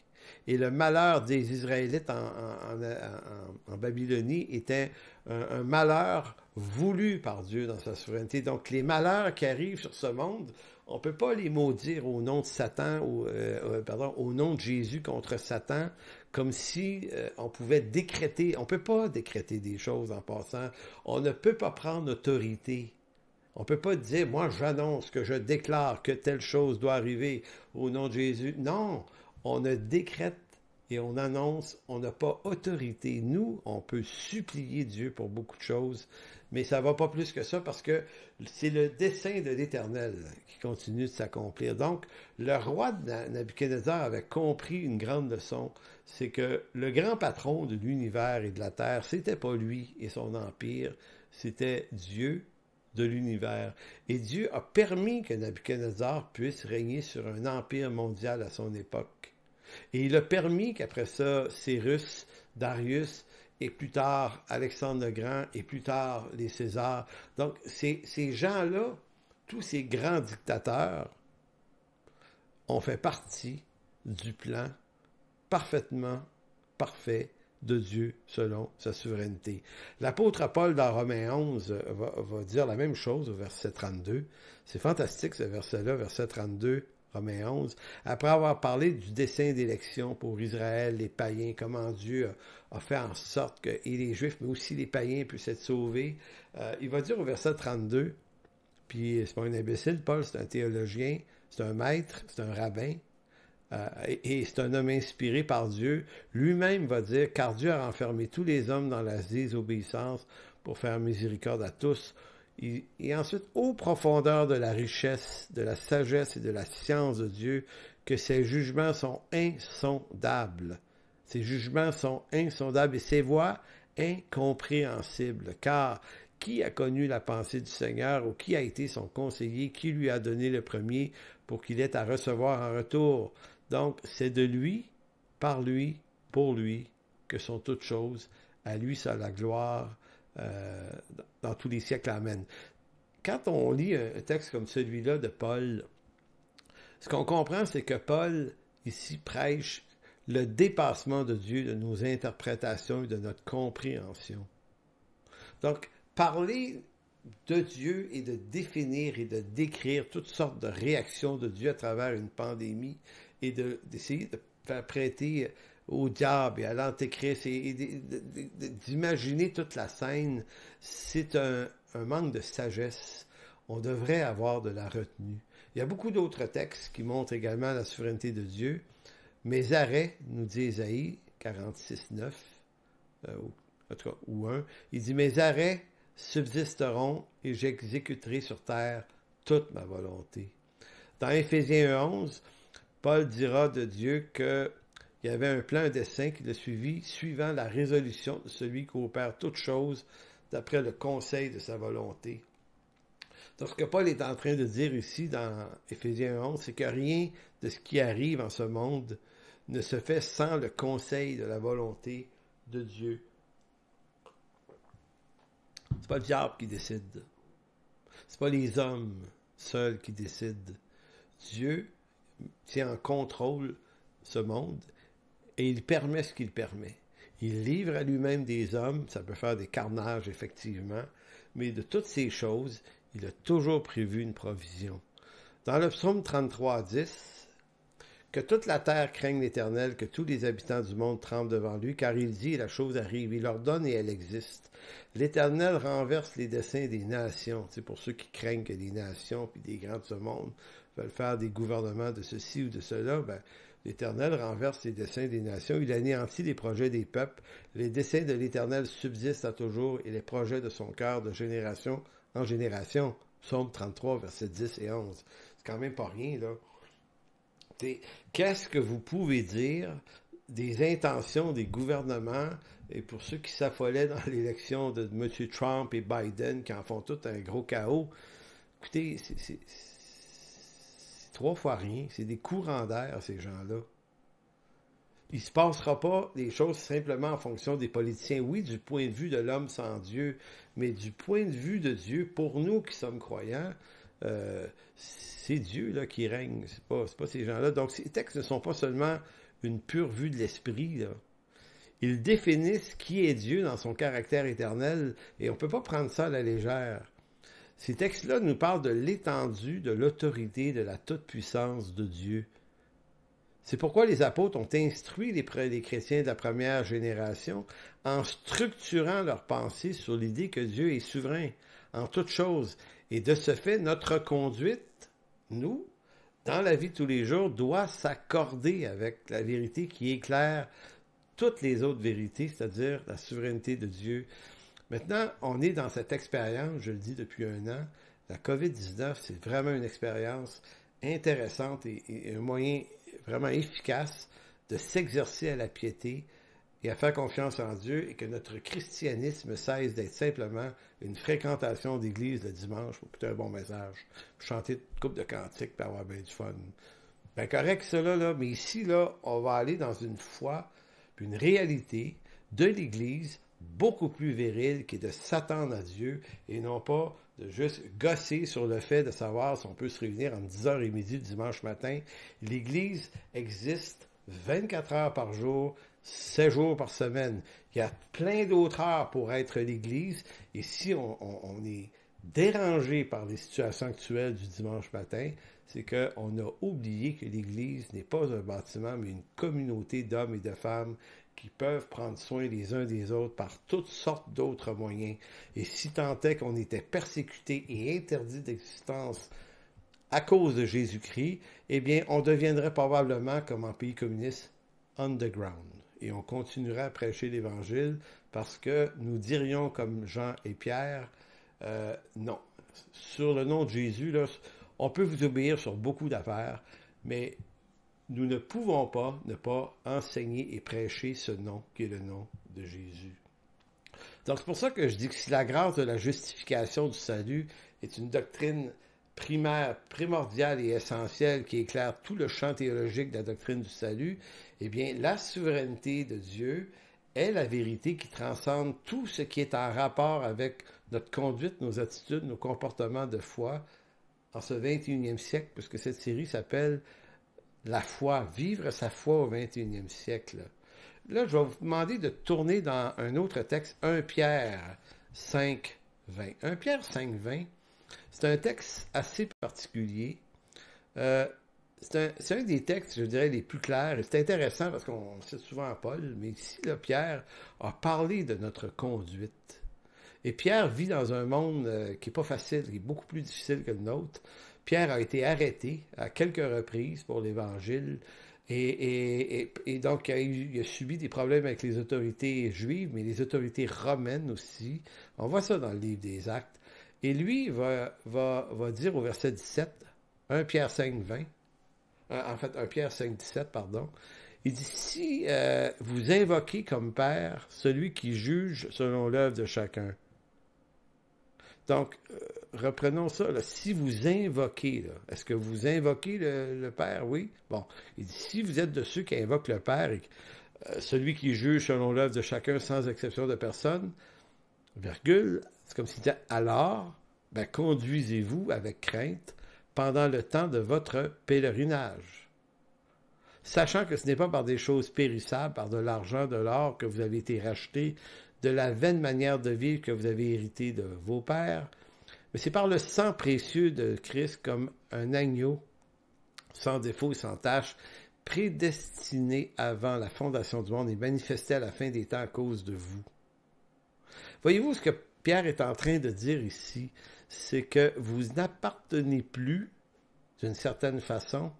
Et le malheur des Israélites en Babylonie était un malheur voulu par Dieu dans sa souveraineté. Donc, les malheurs qui arrivent sur ce monde, on ne peut pas les maudire au nom de Satan, au nom de Jésus contre Satan, comme si on pouvait décréter. On ne peut pas décréter des choses en passant. On ne peut pas prendre autorité. On ne peut pas dire, moi j'annonce que je déclare que telle chose doit arriver au nom de Jésus. Non, on ne décrète et on annonce, on n'a pas autorité. Nous, on peut supplier Dieu pour beaucoup de choses, mais ça ne va pas plus que ça parce que c'est le dessein de l'Éternel qui continue de s'accomplir. Donc, le roi de Nabuchodonosor avait compris une grande leçon, c'est que le grand patron de l'univers et de la terre, c'était pas lui et son empire, c'était Dieu de l'univers. Et Dieu a permis que Nabuchodonosor puisse régner sur un empire mondial à son époque. Et il a permis qu'après ça, Cyrus, Darius, et plus tard Alexandre le Grand, et plus tard les Césars. Donc, ces gens-là, tous ces grands dictateurs, ont fait partie du plan parfaitement parfait de Dieu selon sa souveraineté. L'apôtre Paul dans Romains 11 va dire la même chose au verset 32. C'est fantastique ce verset-là, verset 32, Romains 11. Après avoir parlé du dessein d'élection pour Israël, les païens, comment Dieu a fait en sorte que et les Juifs, mais aussi les païens puissent être sauvés, il va dire au verset 32, puis c'est pas un imbécile, Paul, c'est un théologien, c'est un maître, c'est un rabbin, et c'est un homme inspiré par Dieu, lui-même va dire, car Dieu a renfermé tous les hommes dans la désobéissance pour faire miséricorde à tous. Et ensuite, ô profondeur de la richesse, de la sagesse et de la science de Dieu, que ses jugements sont insondables. Ses jugements sont insondables et ses voies incompréhensibles. Car qui a connu la pensée du Seigneur ou qui a été son conseiller, qui lui a donné le premier pour qu'il ait à recevoir en retour? Donc, c'est de lui, par lui, pour lui, que sont toutes choses. À lui seul la gloire dans tous les siècles. Amen. Quand on lit un texte comme celui-là de Paul, ce qu'on comprend, c'est que Paul, ici, prêche le dépassement de Dieu, de nos interprétations et de notre compréhension. Donc, parler de Dieu et de définir et de décrire toutes sortes de réactions de Dieu à travers une pandémie et d'essayer de faire prêter au diable et à l'antéchrist et d'imaginer toute la scène, c'est un manque de sagesse. On devrait avoir de la retenue. Il y a beaucoup d'autres textes qui montrent également la souveraineté de Dieu. Mes arrêts, nous dit Ésaïe 46:9, en tout cas, ou 1, il dit « Mes arrêts subsisteront et j'exécuterai sur terre toute ma volonté. » Dans Éphésiens 1:11, Paul dira de Dieu qu'il y avait un plan, un dessein qui le suivit, suivant la résolution de celui qui opère toutes choses d'après le conseil de sa volonté. Donc, ce que Paul est en train de dire ici dans Éphésiens 11, c'est que rien de ce qui arrive en ce monde ne se fait sans le conseil de la volonté de Dieu. C'est pas le diable qui décide. C'est pas les hommes seuls qui décident. Dieu tient en contrôle ce monde et il permet ce qu'il permet. Il livre à lui-même des hommes, ça peut faire des carnages effectivement, mais de toutes ces choses, il a toujours prévu une provision. Dans le psaume 33:10, que toute la terre craigne l'Éternel, que tous les habitants du monde tremblent devant lui, car il dit et la chose arrive, il ordonne et elle existe. L'Éternel renverse les desseins des nations. C'est pour ceux qui craignent que les nations puis des grands de ce monde veulent faire des gouvernements de ceci ou de cela, l'Éternel renverse les desseins des nations, il anéantit les projets des peuples, les desseins de l'Éternel subsistent à toujours et les projets de son cœur de génération en génération. Psaume 33, versets 10 et 11. C'est quand même pas rien, là. Qu'est-ce que vous pouvez dire des intentions des gouvernements, et pour ceux qui s'affolaient dans l'élection de M. Trump et Biden, qui en font tout un gros chaos, écoutez, c'est 3 fois rien, c'est des courants d'air, ces gens-là. Il ne se passera pas des choses simplement en fonction des politiciens. Oui, du point de vue de l'homme sans Dieu, mais du point de vue de Dieu, pour nous qui sommes croyants, c'est Dieu là, qui règne, c'est pas ces gens-là. Donc, ces textes ne sont pas seulement une pure vue de l'esprit, là. Ils définissent qui est Dieu dans son caractère éternel, et on ne peut pas prendre ça à la légère. Ces textes-là nous parlent de l'étendue, de l'autorité, de la toute-puissance de Dieu. C'est pourquoi les apôtres ont instruit les chrétiens de la première génération en structurant leur pensée sur l'idée que Dieu est souverain en toutes choses. Et de ce fait, notre conduite, nous, dans la vie de tous les jours, doit s'accorder avec la vérité qui éclaire toutes les autres vérités, c'est-à-dire la souveraineté de Dieu. Maintenant, on est dans cette expérience, je le dis depuis 1 an, la COVID-19, c'est vraiment une expérience intéressante et un moyen vraiment efficace de s'exercer à la piété et à faire confiance en Dieu et que notre christianisme cesse d'être simplement une fréquentation d'église le dimanche pour écouter un bon message, pour chanter une couple de cantiques et avoir bien du fun. Ben correct ça là, mais ici, là, on va aller dans une foi, puis une réalité de l'Église beaucoup plus virile qui est de s'attendre à Dieu et non pas de juste gosser sur le fait de savoir si on peut se réunir entre 10h et midi le dimanche matin. L'Église existe 24 heures par jour, 7 jours par semaine. Il y a plein d'autres heures pour être l'Église et si on est dérangé par les situations actuelles du dimanche matin, c'est qu'on a oublié que l'Église n'est pas un bâtiment, mais une communauté d'hommes et de femmes qui peuvent prendre soin les uns des autres par toutes sortes d'autres moyens. Et si tant est qu'on était persécuté et interdit d'existence à cause de Jésus-Christ, eh bien, on deviendrait probablement, comme en pays communiste, underground. Et on continuerait à prêcher l'Évangile parce que nous dirions comme Jean et Pierre, non. Sur le nom de Jésus, là, on peut vous obéir sur beaucoup d'affaires, mais nous ne pouvons pas ne pas enseigner et prêcher ce nom qui est le nom de Jésus. Donc c'est pour ça que je dis que si la grâce de la justification du salut est une doctrine primaire, primordiale et essentielle qui éclaire tout le champ théologique de la doctrine du salut, eh bien la souveraineté de Dieu est la vérité qui transcende tout ce qui est en rapport avec notre conduite, nos attitudes, nos comportements de foi en ce 21e siècle, puisque cette série s'appelle la foi, vivre sa foi au 21e siècle. Là, je vais vous demander de tourner dans un autre texte, 1 Pierre 5, 20. 1 Pierre 5, 20, c'est un texte assez particulier. Euh, c'est un des textes, je dirais, les plus clairs. Et c'est intéressant parce qu'on cite souvent Paul, mais ici, là, Pierre a parlé de notre conduite. Et Pierre vit dans un monde qui n'est pas facile, qui est beaucoup plus difficile que le nôtre. Pierre a été arrêté à quelques reprises pour l'Évangile. Et donc, il a subi des problèmes avec les autorités juives, mais les autorités romaines aussi. On voit ça dans le livre des Actes. Et lui va dire au verset 17, 1 Pierre 5, 20, en fait, 1 Pierre 5, 17, pardon, il dit, si vous invoquez comme Père celui qui juge selon l'œuvre de chacun. Donc, reprenons ça. Là. Si vous invoquez, est-ce que vous invoquez le Père? Oui. Bon, il dit, si vous êtes de ceux qui invoquent le Père, et, celui qui juge selon l'œuvre de chacun sans exception de personne, virgule, c'est comme s'il disait, alors, ben, conduisez-vous avec crainte pendant le temps de votre pèlerinage. Sachant que ce n'est pas par des choses périssables, par de l'argent, de l'or que vous avez été rachetés, de la vaine manière de vivre que vous avez hérité de vos pères, mais c'est par le sang précieux de Christ comme un agneau, sans défaut et sans tache, prédestiné avant la fondation du monde et manifesté à la fin des temps à cause de vous. Voyez-vous ce que Pierre est en train de dire ici, c'est que vous n'appartenez plus, d'une certaine façon,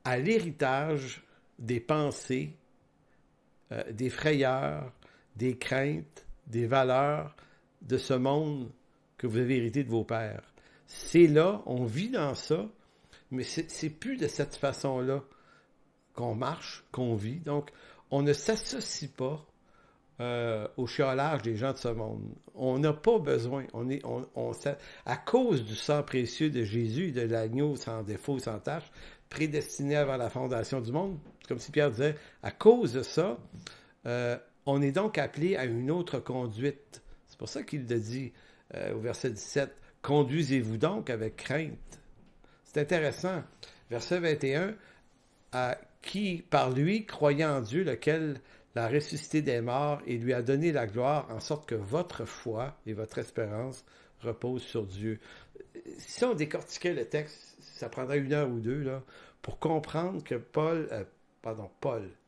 à l'héritage des pensées, des frayeurs, des craintes, des valeurs de ce monde que vous avez hérité de vos pères. C'est là, on vit dans ça, mais c'est plus de cette façon-là qu'on marche, qu'on vit. Donc, on ne s'associe pas au chiolage des gens de ce monde. On n'a pas besoin. À cause du sang précieux de Jésus et de l'agneau sans défaut, sans tache, prédestiné avant la fondation du monde, comme si Pierre disait, à cause de ça, on est donc appelé à une autre conduite. C'est pour ça qu'il le dit au verset 17, « Conduisez-vous donc avec crainte. » C'est intéressant. Verset 21, « Qui, par lui, croyait en Dieu, lequel l'a ressuscité des morts et lui a donné la gloire, en sorte que votre foi et votre espérance reposent sur Dieu. » Si on décortiquait le texte, ça prendrait 1 heure ou 2 là, pour comprendre que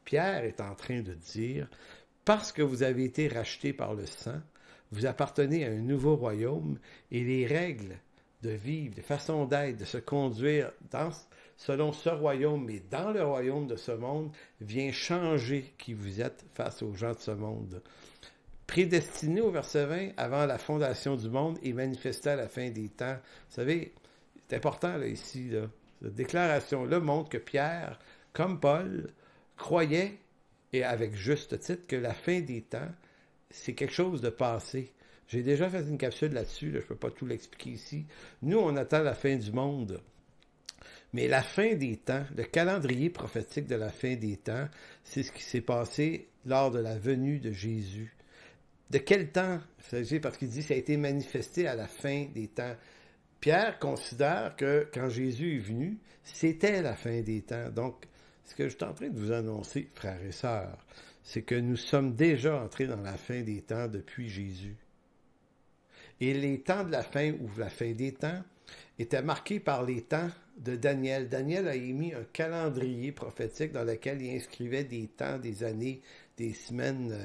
Pierre est en train de dire, parce que vous avez été rachetés par le sang, vous appartenez à un nouveau royaume et les règles de vivre, les façons d'être, de se conduire selon ce royaume, mais dans le royaume de ce monde, vient changer qui vous êtes face aux gens de ce monde. Prédestiné au verset 20 avant la fondation du monde et manifesté à la fin des temps. Vous savez, c'est important là, ici. Là. Cette déclaration-là montre que Pierre, comme Paul, croyait, et avec juste titre, que la fin des temps, c'est quelque chose de passé. J'ai déjà fait une capsule là-dessus, là, je ne peux pas tout l'expliquer ici. Nous, on attend la fin du monde. Mais la fin des temps, le calendrier prophétique de la fin des temps, c'est ce qui s'est passé lors de la venue de Jésus. De quel temps? Parce qu'il dit que ça a été manifesté à la fin des temps. Pierre considère que quand Jésus est venu, c'était la fin des temps. Donc, ce que je suis en train de vous annoncer, frères et sœurs, c'est que nous sommes déjà entrés dans la fin des temps depuis Jésus. Et les temps de la fin, ou la fin des temps, étaient marqués par les temps de Daniel. Daniel a émis un calendrier prophétique dans lequel il inscrivait des temps, des années, des semaines.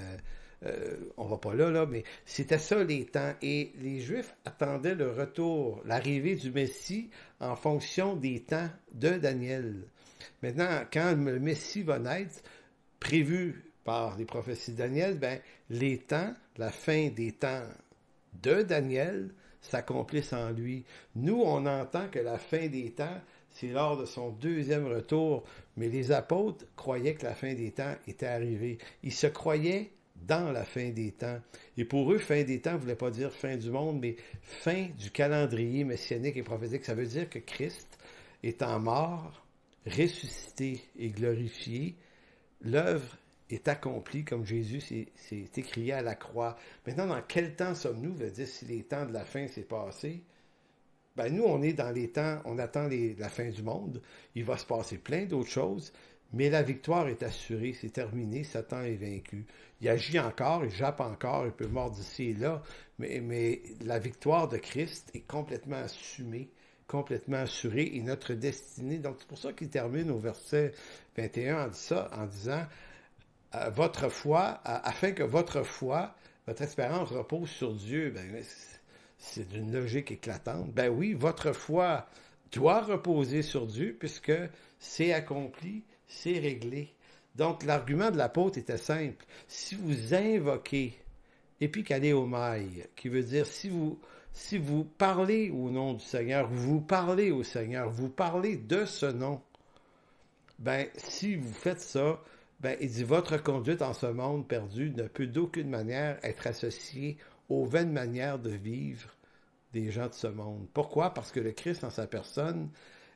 On va pas là, mais c'était ça les temps. Et les Juifs attendaient le retour, l'arrivée du Messie en fonction des temps de Daniel. Maintenant, quand le Messie va naître, prévu par les prophéties de Daniel, les temps, la fin des temps de Daniel, s'accomplissent en lui. Nous, on entend que la fin des temps, c'est lors de son deuxième retour, mais les apôtres croyaient que la fin des temps était arrivée. Ils se croyaient dans la fin des temps. Et pour eux, fin des temps ne voulait pas dire fin du monde, mais fin du calendrier messianique et prophétique. Ça veut dire que Christ, étant mort, ressuscité et glorifié, l'œuvre est accomplie comme Jésus s'est écrié à la croix. Maintenant, dans quel temps sommes-nous? Veut dire si les temps de la fin s'est passé. Nous, on est dans les temps, on attend la fin du monde. Il va se passer plein d'autres choses. Mais la victoire est assurée, c'est terminé, Satan est vaincu. Il agit encore, il jappe encore, il peut mordre ici et là, mais la victoire de Christ est complètement assumée, complètement assurée, et notre destinée. Donc c'est pour ça qu'il termine au verset 21 en disant votre foi, afin que votre foi, votre espérance repose sur Dieu. Ben, c'est d'une logique éclatante. Ben oui, votre foi doit reposer sur Dieu puisque c'est accompli, c'est réglé. Donc, l'argument de l'apôtre était simple. Si vous invoquez epikaléomai, qui veut dire si vous parlez au nom du Seigneur, vous parlez au Seigneur, vous parlez de ce nom, ben, si vous faites ça, ben, il dit, votre conduite en ce monde perdu ne peut d'aucune manière être associée aux vaines manières de vivre des gens de ce monde. Pourquoi? Parce que le Christ en sa personne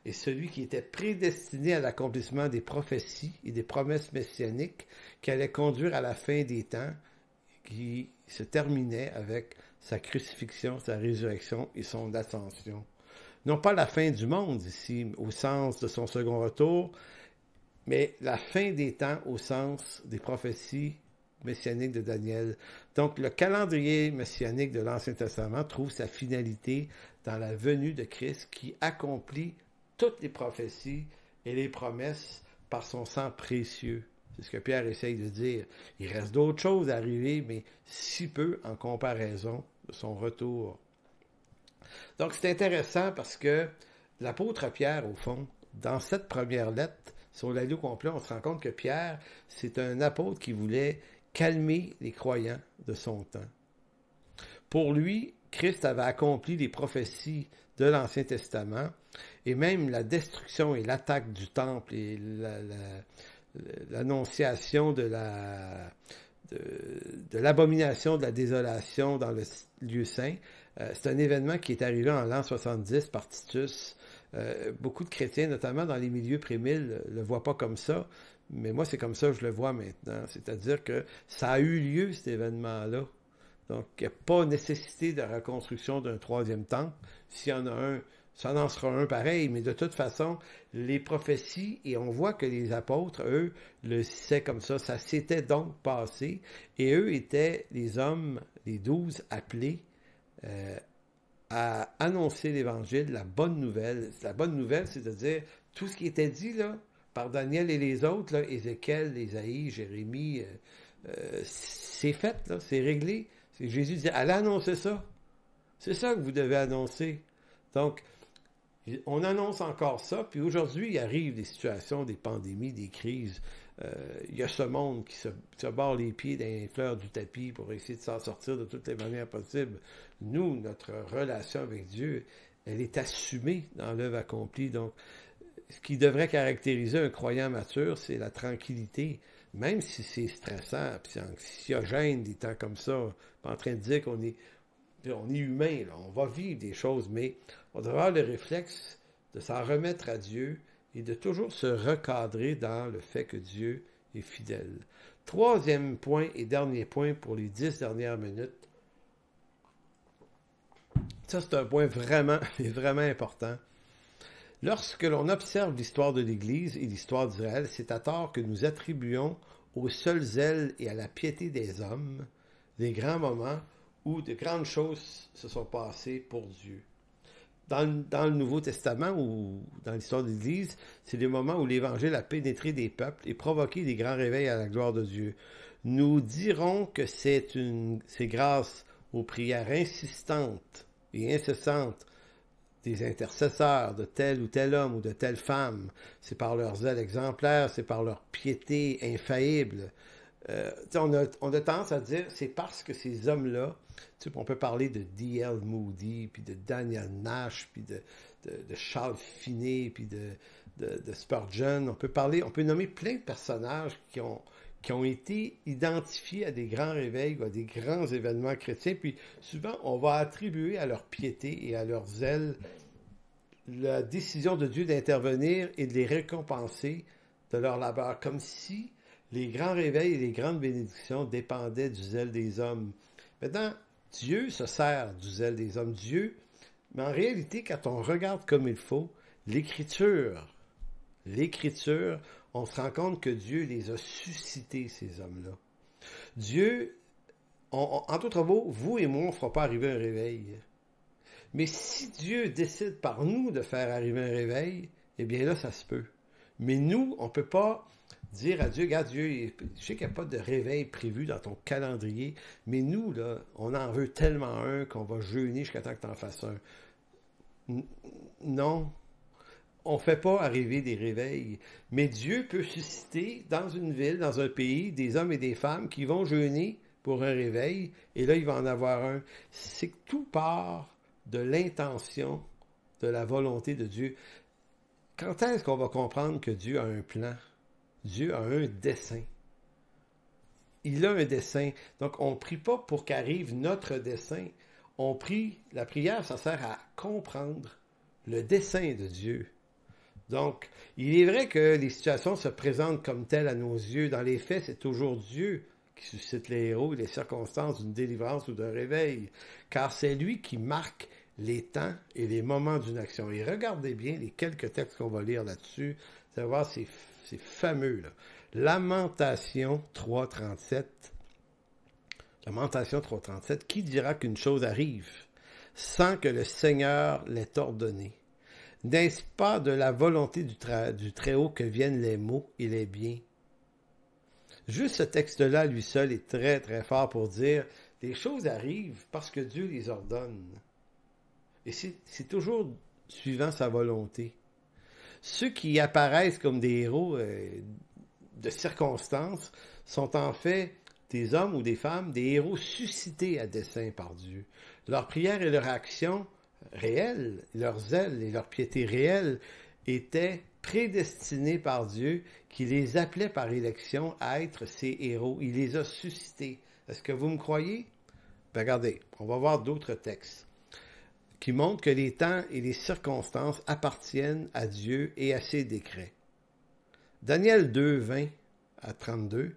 est celui qui était prédestiné à l'accomplissement des prophéties et des promesses messianiques qui allaient conduire à la fin des temps, qui se terminait avec sa crucifixion, sa résurrection et son ascension. Non pas la fin du monde ici, au sens de son second retour, mais la fin des temps au sens des prophéties messianiques de Daniel. Donc, le calendrier messianique de l'Ancien Testament trouve sa finalité dans la venue de Christ qui accomplit toutes les prophéties et les promesses par son sang précieux. C'est ce que Pierre essaye de dire. Il reste d'autres choses à arriver, mais si peu en comparaison de son retour. Donc, c'est intéressant parce que l'apôtre Pierre, au fond, dans cette première lettre, si on la lit au complet, on se rend compte que Pierre, c'est un apôtre qui voulait calmer les croyants de son temps. Pour lui, Christ avait accompli les prophéties de l'Ancien Testament et même la destruction et l'attaque du temple et l'annonciation de l'abomination de la désolation dans le lieu saint. C'est un événement qui est arrivé en l'an 70 par Titus. Beaucoup de chrétiens, notamment dans les milieux pré-mille, ne le voient pas comme ça, mais moi, c'est comme ça que je le vois maintenant. C'est-à-dire que ça a eu lieu, cet événement-là. Donc, il n'y a pas nécessité de reconstruction d'un troisième temple. S'il y en a un, ça en sera un pareil, mais de toute façon, les prophéties, et on voit que les apôtres, eux, le disaient comme ça s'était donc passé, et eux étaient les hommes, les 12 appelés, à annoncer l'Évangile, la bonne nouvelle. La bonne nouvelle, c'est-à-dire tout ce qui était dit là, par Daniel et les autres, là, Ézéchiel, Ésaïe, Jérémie, c'est fait, là, c'est réglé. Jésus dit, allez annoncer ça. C'est ça que vous devez annoncer. Donc, on annonce encore ça, puis aujourd'hui, il arrive des situations, des pandémies, des crises. Il y a ce monde qui se barre les pieds dans les fleurs du tapis pour essayer de s'en sortir de toutes les manières possibles. Nous, notre relation avec Dieu, elle est assumée dans l'œuvre accomplie. Donc, ce qui devrait caractériser un croyant mature, c'est la tranquillité. Même si c'est stressant, puis c'est anxiogène des temps comme ça, pas en train de dire qu'on est humain, là, on va vivre des choses, mais on doit avoir le réflexe de s'en remettre à Dieu et de toujours se recadrer dans le fait que Dieu est fidèle. Troisième point et dernier point pour les 10 dernières minutes. Ça, c'est un point vraiment, vraiment important. Lorsque l'on observe l'histoire de l'Église et l'histoire d'Israël, c'est à tort que nous attribuons au seul zèle et à la piété des hommes les grands moments où de grandes choses se sont passées pour Dieu. Dans le Nouveau Testament ou dans l'histoire de l'Église, c'est le moment où l'Évangile a pénétré des peuples et provoqué des grands réveils à la gloire de Dieu. Nous dirons que c'est grâce aux prières insistantes et incessantes des intercesseurs de tel ou tel homme ou de telle femme. C'est par leur zèle exemplaire, c'est par leur piété infaillible. On a tendance à dire, c'est parce que ces hommes-là, on peut parler de D.L. Moody, puis de Daniel Nash, puis de Charles Finney, puis de Spurgeon. On peut nommer plein de personnages qui ont été identifiés à des grands réveils ou à des grands événements chrétiens, puis souvent, on va attribuer à leur piété et à leur zèle la décision de Dieu d'intervenir et de les récompenser de leur labeur, comme si les grands réveils et les grandes bénédictions dépendaient du zèle des hommes. Maintenant, Dieu se sert du zèle des hommes. Dieu, mais en réalité, quand on regarde comme il faut, l'Écriture on se rend compte que Dieu les a suscités, ces hommes-là. Dieu, en d'autres mots, vous et moi, on ne fera pas arriver un réveil. Mais si Dieu décide par nous de faire arriver un réveil, eh bien là, ça se peut. Mais nous, on ne peut pas dire à Dieu, regarde Dieu, je sais qu'il n'y a pas de réveil prévu dans ton calendrier, mais nous, là, on en veut tellement un qu'on va jeûner jusqu'à temps que tu en fasses un. Non, on ne fait pas arriver des réveils. Mais Dieu peut susciter dans une ville, dans un pays, des hommes et des femmes qui vont jeûner pour un réveil, et là, il va en avoir un. C'est que tout part de l'intention, de la volonté de Dieu. Quand est-ce qu'on va comprendre que Dieu a un plan? Dieu a un dessein. Il a un dessein. Donc, on ne prie pas pour qu'arrive notre dessein. On prie, la prière, ça sert à comprendre le dessein de Dieu. Donc, il est vrai que les situations se présentent comme telles à nos yeux. Dans les faits, c'est toujours Dieu qui suscite les héros et les circonstances d'une délivrance ou d'un réveil, car c'est lui qui marque les temps et les moments d'une action. Et regardez bien les quelques textes qu'on va lire là-dessus. Vous allez voir, c'est fameux, là. Lamentation 3.37. Lamentation 3.37. Qui dira qu'une chose arrive sans que le Seigneur l'ait ordonné? N'est-ce pas de la volonté du Très-Haut que viennent les maux et les biens? Juste ce texte-là, lui seul, est très, très fort pour dire les choses arrivent parce que Dieu les ordonne. Et c'est toujours suivant sa volonté. Ceux qui apparaissent comme des héros de circonstances sont en fait des hommes ou des femmes, des héros suscités à dessein par Dieu. Leur prière et leur action réelle, leur zèle et leur piété réelle étaient prédestinés par Dieu, qui les appelait par élection à être ses héros. Il les a suscités. Est-ce que vous me croyez? Ben regardez, on va voir d'autres textes qui montrent que les temps et les circonstances appartiennent à Dieu et à ses décrets. Daniel 2, 20 à 32,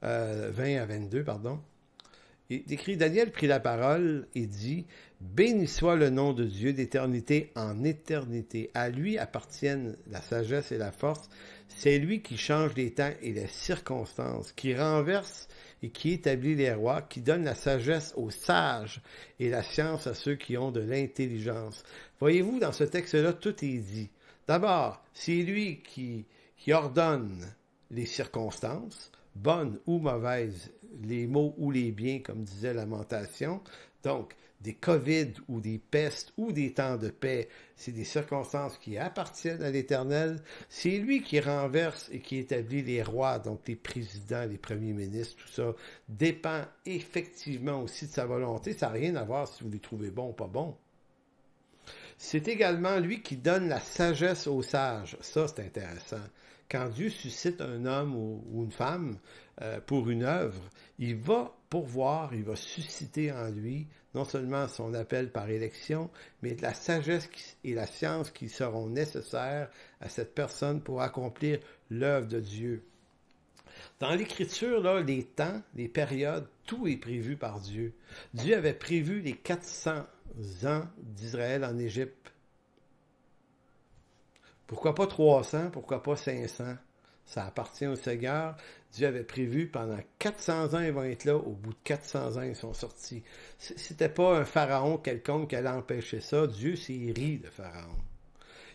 20 à 22, pardon. Il décrit, Daniel prit la parole et dit, « Béni soit le nom de Dieu d'éternité en éternité. À lui appartiennent la sagesse et la force. C'est lui qui change les temps et les circonstances, qui renverse et qui établit les rois, qui donne la sagesse aux sages et la science à ceux qui ont de l'intelligence. » Voyez-vous, dans ce texte-là, tout est dit. D'abord, c'est lui qui ordonne les circonstances, bonnes ou mauvaises, les maux ou les biens, comme disait Lamentation. Donc, des COVID ou des pestes ou des temps de paix, c'est des circonstances qui appartiennent à l'Éternel. C'est lui qui renverse et qui établit les rois, donc les présidents, les premiers ministres, tout ça dépend effectivement aussi de sa volonté. Ça n'a rien à voir si vous les trouvez bons ou pas bons. C'est également lui qui donne la sagesse aux sages. Ça, c'est intéressant. Quand Dieu suscite un homme ou une femme pour une œuvre, il va pourvoir, il va susciter en lui non seulement son appel par élection, mais de la sagesse et la science qui seront nécessaires à cette personne pour accomplir l'œuvre de Dieu. Dans l'Écriture, là, les temps, les périodes, tout est prévu par Dieu. Dieu avait prévu les 400 ans d'Israël en Égypte. Pourquoi pas 300? Pourquoi pas 500? Ça appartient au Seigneur. Dieu avait prévu pendant 400 ans, ils vont être là. Au bout de 400 ans, ils sont sortis. C'était pas un pharaon quelconque qui allait empêcher ça. Dieu s'est ri de Pharaon.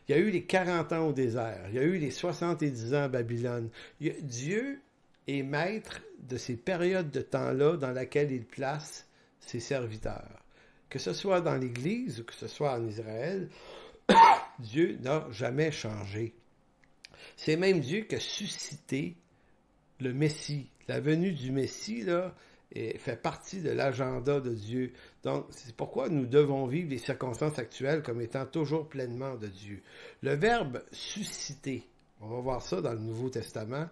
Il y a eu les 40 ans au désert. Il y a eu les 70 ans à Babylone. Dieu est maître de ces périodes de temps-là dans lesquelles il place ses serviteurs. Que ce soit dans l'Église ou que ce soit en Israël, Dieu n'a jamais changé. C'est même Dieu qui a suscité le Messie. La venue du Messie, là, fait partie de l'agenda de Dieu. Donc, c'est pourquoi nous devons vivre les circonstances actuelles comme étant toujours pleinement de Dieu. Le verbe « susciter », on va voir ça dans le Nouveau Testament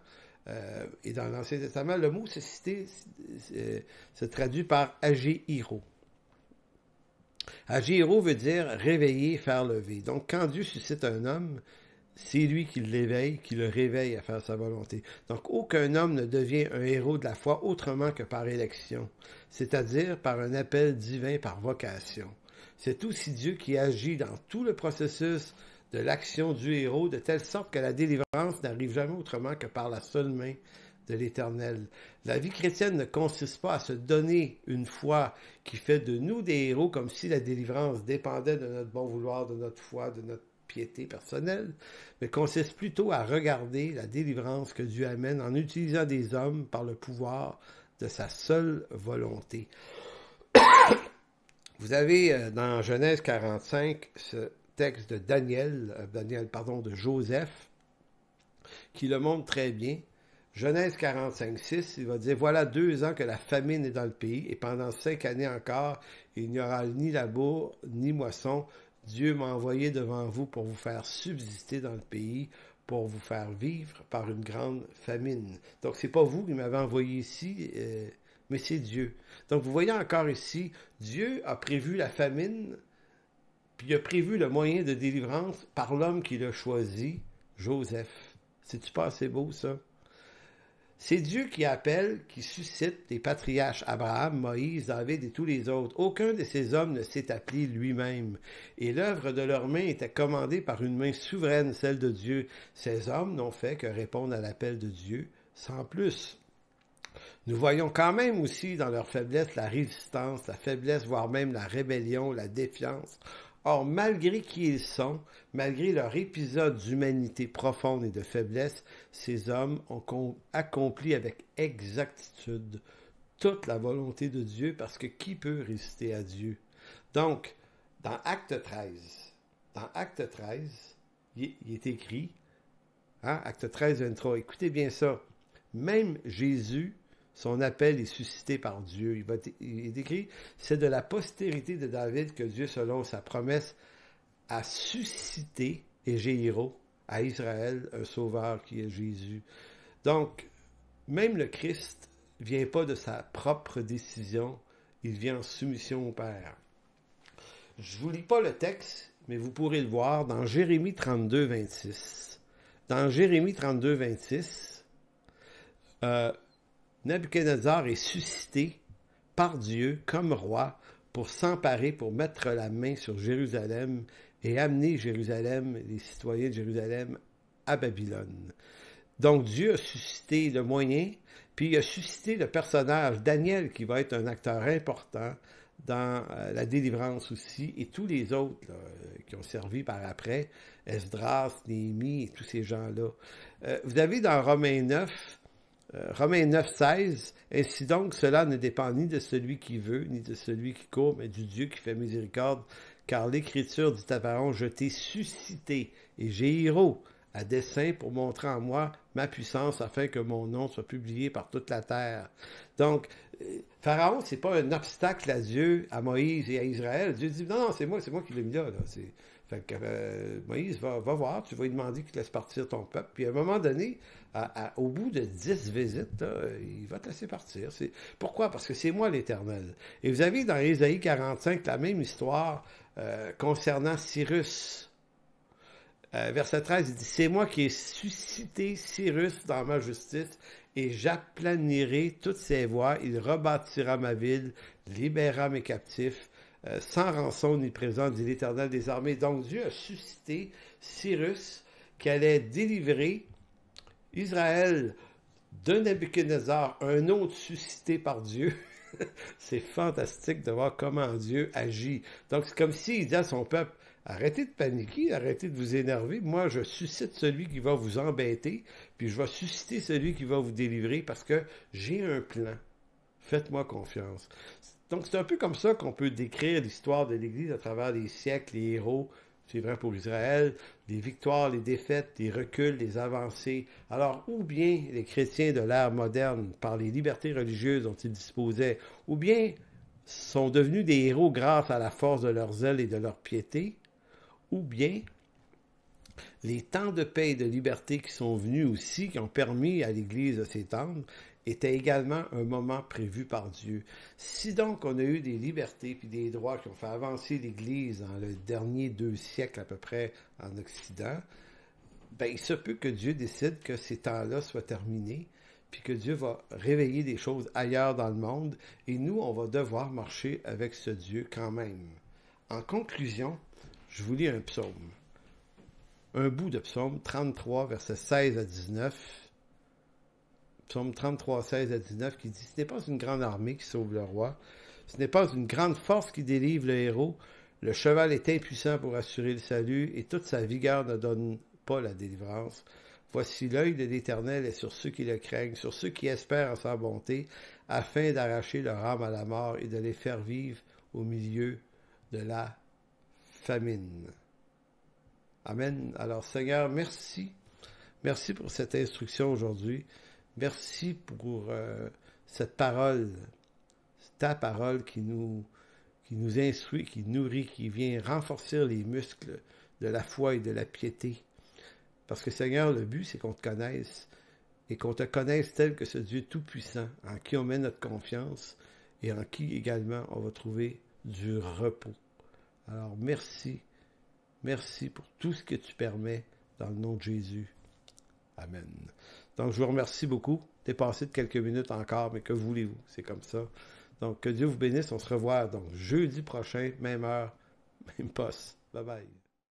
et dans l'Ancien Testament, le mot « susciter » se traduit par « agéiro ». Agéiro veut dire réveiller, faire lever. Donc, quand Dieu suscite un homme, c'est lui qui l'éveille, qui le réveille à faire sa volonté. Donc, aucun homme ne devient un héros de la foi autrement que par élection, c'est-à-dire par un appel divin, par vocation. C'est aussi Dieu qui agit dans tout le processus de l'action du héros, de telle sorte que la délivrance n'arrive jamais autrement que par la seule main de l'Éternel. La vie chrétienne ne consiste pas à se donner une foi qui fait de nous des héros comme si la délivrance dépendait de notre bon vouloir, de notre foi, de notre piété personnelle, mais consiste plutôt à regarder la délivrance que Dieu amène en utilisant des hommes par le pouvoir de sa seule volonté. Vous avez dans Genèse 45 ce texte de de Joseph, qui le montre très bien. Genèse 45, 6, il va dire, « Voilà 2 ans que la famine est dans le pays, et pendant 5 années encore, il n'y aura ni labour, ni moisson. Dieu m'a envoyé devant vous pour vous faire subsister dans le pays, pour vous faire vivre par une grande famine. » Donc, c'est pas vous qui m'avez envoyé ici, mais c'est Dieu. Donc, vous voyez encore ici, Dieu a prévu la famine, puis il a prévu le moyen de délivrance par l'homme qu'il a choisi, Joseph. C'est-tu pas assez beau, ça? C'est Dieu qui appelle, qui suscite les patriarches Abraham, Moïse, David et tous les autres. Aucun de ces hommes ne s'est appelé lui-même. Et l'œuvre de leurs mains était commandée par une main souveraine, celle de Dieu. Ces hommes n'ont fait que répondre à l'appel de Dieu, sans plus. Nous voyons quand même aussi dans leur faiblesse la résistance, la faiblesse, voire même la rébellion, la défiance. Or, malgré qui ils sont, malgré leur épisode d'humanité profonde et de faiblesse, ces hommes ont accompli avec exactitude toute la volonté de Dieu, parce que qui peut résister à Dieu? Donc, dans Acte 13, il est écrit, Acte 13, 23, écoutez bien ça, même Jésus, son appel est suscité par Dieu. Il est écrit, c'est de la postérité de David que Dieu, selon sa promesse, a suscité, et Jéhéro, à Israël, un sauveur qui est Jésus. Donc, même le Christ ne vient pas de sa propre décision, il vient en soumission au Père. Je ne vous lis pas le texte, mais vous pourrez le voir dans Jérémie 32, 26. Dans Jérémie 32, 26, Nabuchodonosor est suscité par Dieu comme roi pour s'emparer, pour mettre la main sur Jérusalem et amener Jérusalem, les citoyens de Jérusalem, à Babylone. Donc Dieu a suscité le moyen, puis il a suscité le personnage Daniel, qui va être un acteur important dans la délivrance aussi, et tous les autres là, qui ont servi par après, Esdras, Néhémie et tous ces gens-là. Vous avez dans Romains 9, 16, « Ainsi donc, cela ne dépend ni de celui qui veut, ni de celui qui court, mais du Dieu qui fait miséricorde. Car l'Écriture dit à Pharaon, je t'ai suscité, et j'ai héros à dessein pour montrer en moi ma puissance, afin que mon nom soit publié par toute la terre. » Donc, Pharaon, c'est pas un obstacle à Dieu, à Moïse et à Israël. Dieu dit, non, c'est moi qui l'ai mis là. Fait que Moïse va voir, tu vas lui demander qu'il laisse partir ton peuple. Puis à un moment donné, au bout de 10 visites, là, il va te laisser partir. Pourquoi? Parce que c'est moi l'Éternel. Et vous avez dans Ésaïe 45 la même histoire concernant Cyrus. Verset 13, il dit, « C'est moi qui ai suscité Cyrus dans ma justice, et j'aplanirai toutes ses voies. Il rebâtira ma ville, libérera mes captifs, sans rançon ni présent, dit l'Éternel des armées. » Donc Dieu a suscité Cyrus qui allait délivrer Israël de Nabuchodonosor, un autre suscité par Dieu. C'est fantastique de voir comment Dieu agit. Donc c'est comme s'il disait à son peuple, arrêtez de paniquer, arrêtez de vous énerver. Moi, je suscite celui qui va vous embêter, puis je vais susciter celui qui va vous délivrer parce que j'ai un plan. Faites-moi confiance. Donc, c'est un peu comme ça qu'on peut décrire l'histoire de l'Église à travers les siècles, les héros, c'est vrai pour Israël, les victoires, les défaites, les reculs, les avancées. Alors, ou bien les chrétiens de l'ère moderne, par les libertés religieuses dont ils disposaient, ou bien sont devenus des héros grâce à la force de leur zèle et de leur piété, ou bien les temps de paix et de liberté qui sont venus aussi, qui ont permis à l'Église de s'étendre, était également un moment prévu par Dieu. Si donc on a eu des libertés puis des droits qui ont fait avancer l'Église dans le dernier 2 siècles à peu près en Occident, ben il se peut que Dieu décide que ces temps-là soient terminés, puis que Dieu va réveiller des choses ailleurs dans le monde, et nous, on va devoir marcher avec ce Dieu quand même. En conclusion, je vous lis un psaume. un bout de Psaume 33, versets 16 à 19. Psaume 33, 16 à 19, qui dit « Ce n'est pas une grande armée qui sauve le roi, ce n'est pas une grande force qui délivre le héros. Le cheval est impuissant pour assurer le salut, et toute sa vigueur ne donne pas la délivrance. Voici l'œil de l'Éternel est sur ceux qui le craignent, sur ceux qui espèrent en sa bonté, afin d'arracher leur âme à la mort et de les faire vivre au milieu de la famine. » Amen. Alors Seigneur, merci. Merci pour cette instruction aujourd'hui. Merci pour cette parole, ta parole qui nous instruit, qui nourrit, qui vient renforcer les muscles de la foi et de la piété. Parce que Seigneur, le but, c'est qu'on te connaisse et qu'on te connaisse tel que ce Dieu tout-puissant, en qui on met notre confiance et en qui également on va trouver du repos. Alors merci, merci pour tout ce que tu permets dans le nom de Jésus. Amen. Donc, je vous remercie beaucoup. Dépassé de quelques minutes encore, mais que voulez-vous? C'est comme ça. Donc, que Dieu vous bénisse. On se revoit donc jeudi prochain, même heure, même poste. Bye bye.